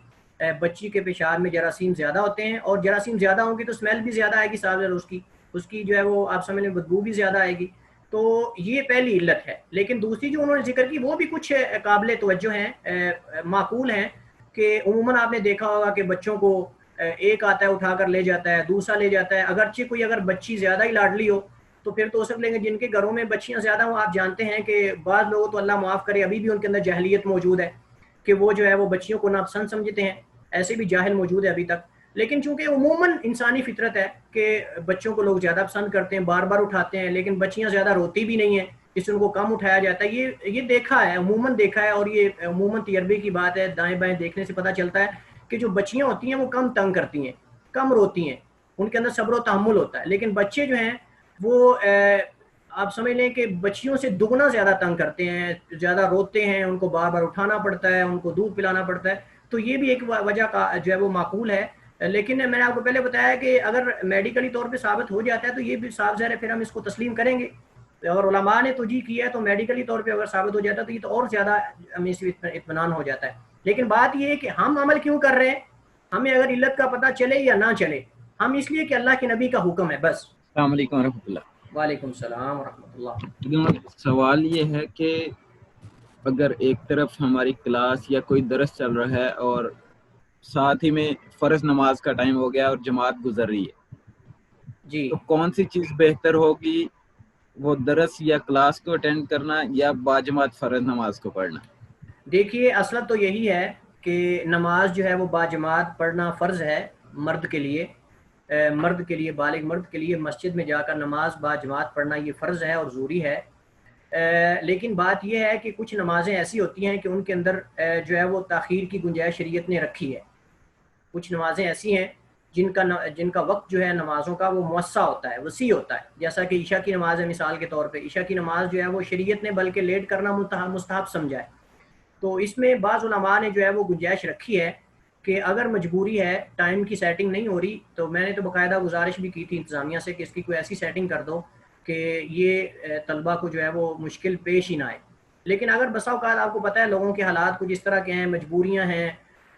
بچی کے پیشاب میں جراثیم زیادہ ہوتے ہیں، اور جراثیم زیادہ ہوں گی تو اسمیل بھی زیادہ آئے گی، صاحب اس کی جو ہے وہ آپ سمجھ لیں بدبو بھی زیادہ آئے گی، تو یہ پہلی علت ہے۔ لیکن دوسری جو انہوں نے ذکر کی وہ بھی کچھ قابل توجہ ہیں، معقول ہیں، کہ عموماً آپ نے دیکھا ہوگا کہ بچوں کو ایک آتا ہے اٹھا کر لے جاتا ہے، دوسرا لے جاتا ہے، اگرچہ کوئی اگر بچی زیادہ ہی لاڈلی ہو تو پھر تو سب لیں گے، جن کے گھروں میں بچیاں زیادہ ہوں، آپ جانتے ہیں کہ بعض لوگوں تو اللہ معاف کرے ابھی بھی ان کے اندر جاہلیت موجود ہے کہ وہ جو ہے وہ بچیوں کو ناپسند سمجھتے ہیں، ایسے بھی جاہل موجود ہے ابھی تک۔ لیکن چونکہ عموماً انسانی فطرت ہے کہ بچوں کو لوگ زیادہ پسند کرتے ہیں، بار بار اٹھاتے ہیں، لیکن بچیاں زیادہ روتی بھی نہیں ہیں، اس ان کو کم اٹھایا جاتا ہے، یہ دیکھا ہے، عموماً دیکھا ہے، اور یہ عموماً تجربے کی بات ہے، دائیں بائیں دیکھنے سے پتہ چلتا ہے کہ جو بچیاں ہوتی ہیں وہ کم تنگ کرتی ہیں، کم روتی ہیں، ان کے اندر صبر و تحمل ہوتا ہے، لیکن بچے جو ہیں وہ آپ سمجھ لیں کہ بچیوں سے دگنا زیادہ تنگ کرتے ہیں، زیادہ روتے ہیں، ان کو بار بار اٹھانا پڑتا ہے، ان کو دودھ پلانا پڑتا ہے، تو یہ بھی ایک وجہ کا جو ہے وہ معقول ہے۔ لیکن میں نے آپ کو پہلے بتایا کہ اگر میڈیکلی طور پہ ثابت ہو جاتا ہے تو یہ بھی صاف ظاہر ہے پھر ہم اس کو تسلیم کریں گے، اور علماء نے توجیہ کیا ہے تو میڈیکلی طور پہ اگر ثابت ہو جاتا ہے تو یہ تو اور زیادہ ہمیں اس اطمینان ہو جاتا ہے۔ لیکن بات یہ ہے کہ ہم عمل کیوں کر رہے ہیں، ہمیں اگر علت کا پتہ چلے یا نہ چلے، ہم اس لیے کہ اللہ کے نبی کا حکم ہے بس۔ السلام علیکم ورحمۃ اللہ۔ وعلیکم السلام ورحمۃ اللہ۔ سوال یہ ہے کہ اگر ایک طرف ہماری کلاس یا کوئی درس چل رہا ہے اور ساتھ ہی میں فرض نماز کا ٹائم ہو گیا اور جماعت گزر رہی ہے، جی تو کون سی چیز بہتر ہوگی، وہ درس یا کلاس کو اٹینڈ کرنا یا باجماعت فرض نماز کو پڑھنا؟ دیکھیے اصل تو یہی ہے کہ نماز جو ہے وہ باجماعت پڑھنا فرض ہے مرد کے لیے، مرد کے لیے، بالغ مرد کے لیے مسجد میں جا کر نماز باجماعت پڑھنا یہ فرض ہے اور ضروری ہے۔ لیکن بات یہ ہے کہ کچھ نمازیں ایسی ہوتی ہیں کہ ان کے اندر جو ہے وہ تاخیر کی گنجائش شریعت نے رکھی ہے۔ کچھ نمازیں ایسی ہیں جن کا وقت جو ہے نمازوں کا وہ موسع ہوتا ہے، وسیع ہوتا ہے، جیسا کہ عشاء کی نماز ہے مثال کے طور پہ۔ عشاء کی نماز جو ہے وہ شریعت نے بلکہ لیٹ کرنا مستحب سمجھا ہے، تو اس میں بعض علماء نے جو ہے وہ گنجائش رکھی ہے کہ اگر مجبوری ہے، ٹائم کی سیٹنگ نہیں ہو رہی، تو میں نے تو باقاعدہ گزارش بھی کی تھی انتظامیہ سے کہ اس کی کوئی ایسی سیٹنگ کر دو کہ یہ طلبہ کو جو ہے وہ مشکل پیش ہی نہ آئے۔ لیکن اگر بسا اوقات آپ کو پتہ ہے لوگوں کے حالات کچھ اس طرح کے ہیں، مجبوریاں ہیں،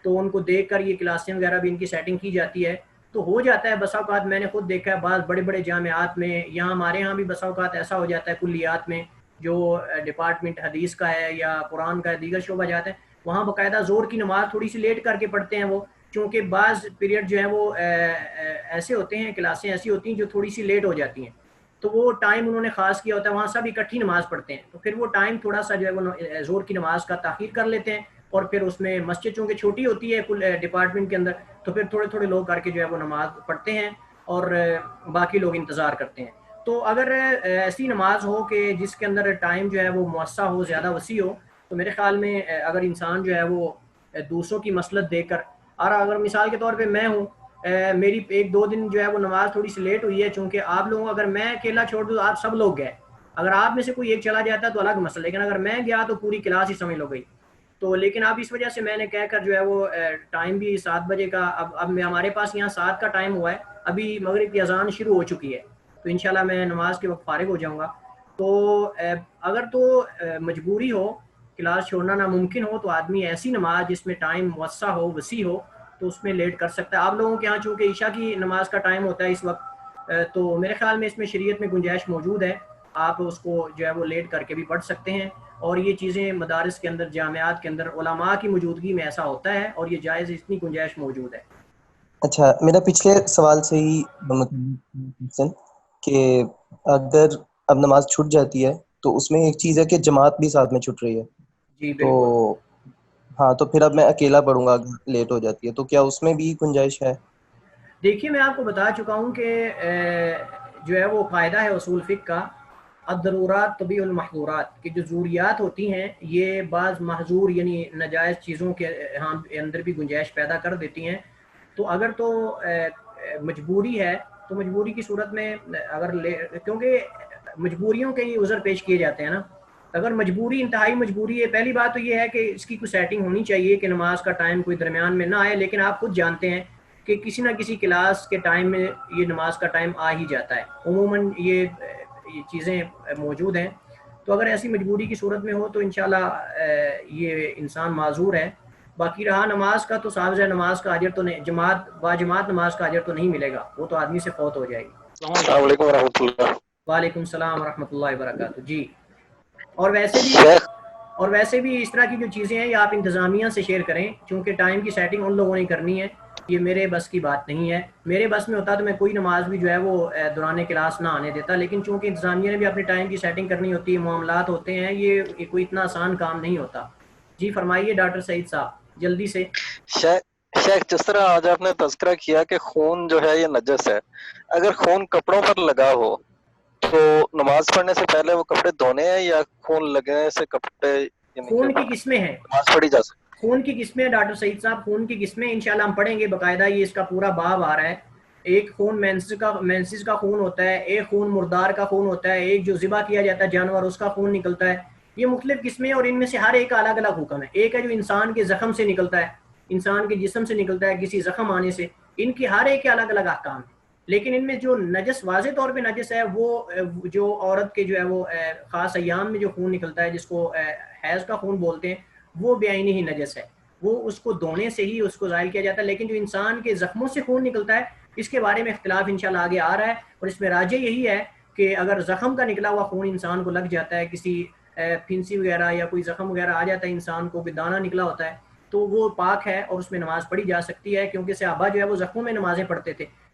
تو ان کو دیکھ کر یہ کلاسیں وغیرہ بھی ان کی سیٹنگ کی جاتی ہے، تو ہو جاتا ہے بسا اوقات۔ میں نے خود دیکھا ہے بعض بڑے بڑے جامعات میں، یہاں ہمارے ہاں بھی بسا اوقات ایسا ہو جاتا ہے کلیات میں، جو ڈپارٹمنٹ حدیث کا ہے یا قرآن کا ہے، دیگر شعبہ جاتے ہیں، وہاں باقاعدہ زور کی نماز تھوڑی سی لیٹ کر کے پڑھتے ہیں وہ، چونکہ بعض پیریڈ جو ہے وہ ایسے ہوتے ہیں، کلاسیں ایسی ہوتی ہیں جو تھوڑی سی لیٹ ہو جاتی ہیں، تو وہ ٹائم انہوں نے خاص کیا ہوتا ہے، وہاں سب اکٹھی نماز پڑھتے ہیں، تو پھر وہ ٹائم تھوڑا سا جو ہے وہ زور کی نماز کا تاخیر کر لیتے ہیں، اور پھر اس میں مسجد چونکہ چھوٹی ہوتی ہے کل ڈپارٹمنٹ کے اندر، تو پھر تھوڑے تھوڑے لوگ کر کے جو ہے وہ نماز پڑھتے ہیں اور باقی لوگ انتظار کرتے ہیں۔ تو اگر ایسی نماز ہو کہ جس کے اندر ٹائم جو ہے وہ موسع ہو، زیادہ وسیع ہو، تو میرے خیال میں اگر انسان جو ہے وہ دوسروں کی مصلحت دے کر، اور اگر مثال کے طور پہ میں ہوں، میری ایک دو دن جو ہے وہ نماز تھوڑی سی لیٹ ہوئی ہے، چونکہ آپ لوگوں اگر میں اکیلا چھوڑ دوں، آپ سب لوگ گئے، اگر آپ میں سے کوئی ایک چلا جاتا ہے تو الگ مسئلہ، لیکن اگر میں گیا تو پوری کلاس ہی سمجھ لو گئی، تو لیکن اب اس وجہ سے میں نے کہہ کر جو ہے وہ ٹائم بھی 7 بجے کا، اب ہمارے پاس یہاں 7 کا ٹائم ہوا ہے، ابھی مغرب کی اذان شروع ہو چکی ہے، تو انشاءاللہ میں نماز کے وقت فارغ ہو جاؤں گا۔ تو اگر تو مجبوری ہو، کلاس چھوڑنا ناممکن ہو، تو آدمی ایسی نماز جس میں ٹائم موسع ہو، وسیع ہو، تو اس میں لیٹ کر سکتا ہے۔ آپ لوگوں کے ہاں چونکہ عشاء کی نماز کا ٹائم ہوتا ہے اس وقت، تو میرے خیال میں اس میں شریعت میں گنجائش موجود ہے، آپ اس کو جو ہے وہ لیٹ کر کے بھی پڑھ سکتے ہیں، اور یہ چیزیں مدارس کے اندر، جامعات کے اندر علماء کی موجودگی میں ایسا ہوتا ہے، اور یہ جائز، اتنی گنجائش موجود ہے۔ اچھا، میرا پچھلے سوال سے ہی کہ اگر اب نماز چھوٹ جاتی ہے تو اس میں ایک چیز ہے کہ جماعت بھی ساتھ میں چھوٹ رہی ہے، جی تو بالکل۔ ہاں، تو پھر اب میں اکیلا پڑھوں گا اگر لیٹ ہو جاتی ہے، تو کیا اس میں بھی گنجائش ہے؟ دیکھیے میں آپ کو بتا چکا ہوں کہ جو ہے وہ قاعدہ ہے اصول فقہ کا، الضرورات تبیح المحظورات، کہ جو ضروریات ہوتی ہیں یہ بعض محظور یعنی ناجائز چیزوں کے اندر بھی گنجائش پیدا کر دیتی ہیں، تو اگر تو مجبوری ہے، تو مجبوری کی صورت میں اگر کیونکہ مجبوریوں کے ہی عذر پیش کیے جاتے ہیں نا، اگر مجبوری انتہائی مجبوری ہے، پہلی بات تو یہ ہے کہ اس کی کوئی سیٹنگ ہونی چاہیے کہ نماز کا ٹائم کوئی درمیان میں نہ آئے، لیکن آپ خود جانتے ہیں کہ کسی نہ کسی کلاس کے ٹائم میں یہ نماز کا ٹائم آ ہی جاتا ہے، عموماً یہ چیزیں موجود ہیں، تو اگر ایسی مجبوری کی صورت میں ہو تو انشاءاللہ یہ انسان معذور ہے۔ باقی رہا نماز کا، تو صاحب نماز کا اجر تو نہیں، باجماعت نماز کا اجر تو نہیں ملے گا، وہ تو آدمی سے فوت ہو جائے گی۔ السلام علیکم ورحمۃ اللہ۔ وعلیکم السلام ورحمۃ اللہ وبرکاتہ۔ جی، اور ویسے بھی شیخ اس طرح کی جو چیزیں ہیں یہ آپ انتظامیہ سے شیئر کریں، چونکہ ٹائم کی سیٹنگ ان لوگوں نے کرنی ہے، یہ میرے بس کی بات نہیں ہے، میرے بس میں ہوتا تو میں کوئی نماز بھی جو ہے وہ دوران کلاس نہ آنے دیتا، لیکن چونکہ انتظامیہ نے بھی اپنے ٹائم کی سیٹنگ کرنی ہوتی ہے، معاملات ہوتے ہیں، یہ کوئی اتنا آسان کام نہیں ہوتا۔ جی فرمائیے ڈاکٹر سعید صاحب جلدی سے۔ شیخ جس طرح آج آپ نے تذکرہ کیا کہ خون جو ہے یہ نجس ہے، اگر خون کپڑوں پر لگا ہو تو نماز پڑھنے سے پہلے وہ کپڑے دھونے ہیں یا خون لگنے سے کپڑے یعنی کہ خون کی قسمیں ہیں، نماز پڑھی جا سکتی؟ خون کی قسمیں ڈاکٹر سعید صاحب، خون کی قسمیں انشاءاللہ ہم پڑھیں گے باقاعدہ، یہ اس کا پورا باب آ رہا ہے۔ ایک خون مینسز کا خون ہوتا ہے، ایک خون مردار کا خون ہوتا ہے، ایک جو ذبح کیا جاتا ہے جانور اس کا خون نکلتا ہے، یہ مختلف قسمیں، اور ان میں سے ہر ایک کا الگ الگ حکم ہے۔ ایک ہے جو انسان کے زخم سے نکلتا ہے، انسان کے جسم سے نکلتا ہے کسی زخم آنے سے، ان کی ہر ایک کے الگ الگ احکام ہیں، لیکن ان میں جو نجس واضح طور پہ نجس ہے وہ جو عورت کے جو ہے وہ خاص ایام میں جو خون نکلتا ہے جس کو حیض کا خون بولتے ہیں، وہ بے عینی ہی نجس ہے، وہ اس کو دھونے سے ہی اس کو ظاہر کیا جاتا ہے، لیکن جو انسان کے زخموں سے خون نکلتا ہے اس کے بارے میں اختلاف انشاءاللہ آگے آ رہا ہے، اور اس میں راجح یہی ہے کہ اگر زخم کا نکلا ہوا خون انسان کو لگ جاتا ہے، کسی پھنسی وغیرہ یا کوئی زخم وغیرہ آ جاتا ہے انسان کو، دانہ نکلا ہوتا ہے، تو وہ پاک ہے اور اس میں نماز پڑھی جا سکتی ہے، کیونکہ صحابہ جو ہے وہ زخموں میں نمازیں پڑھتے تھے،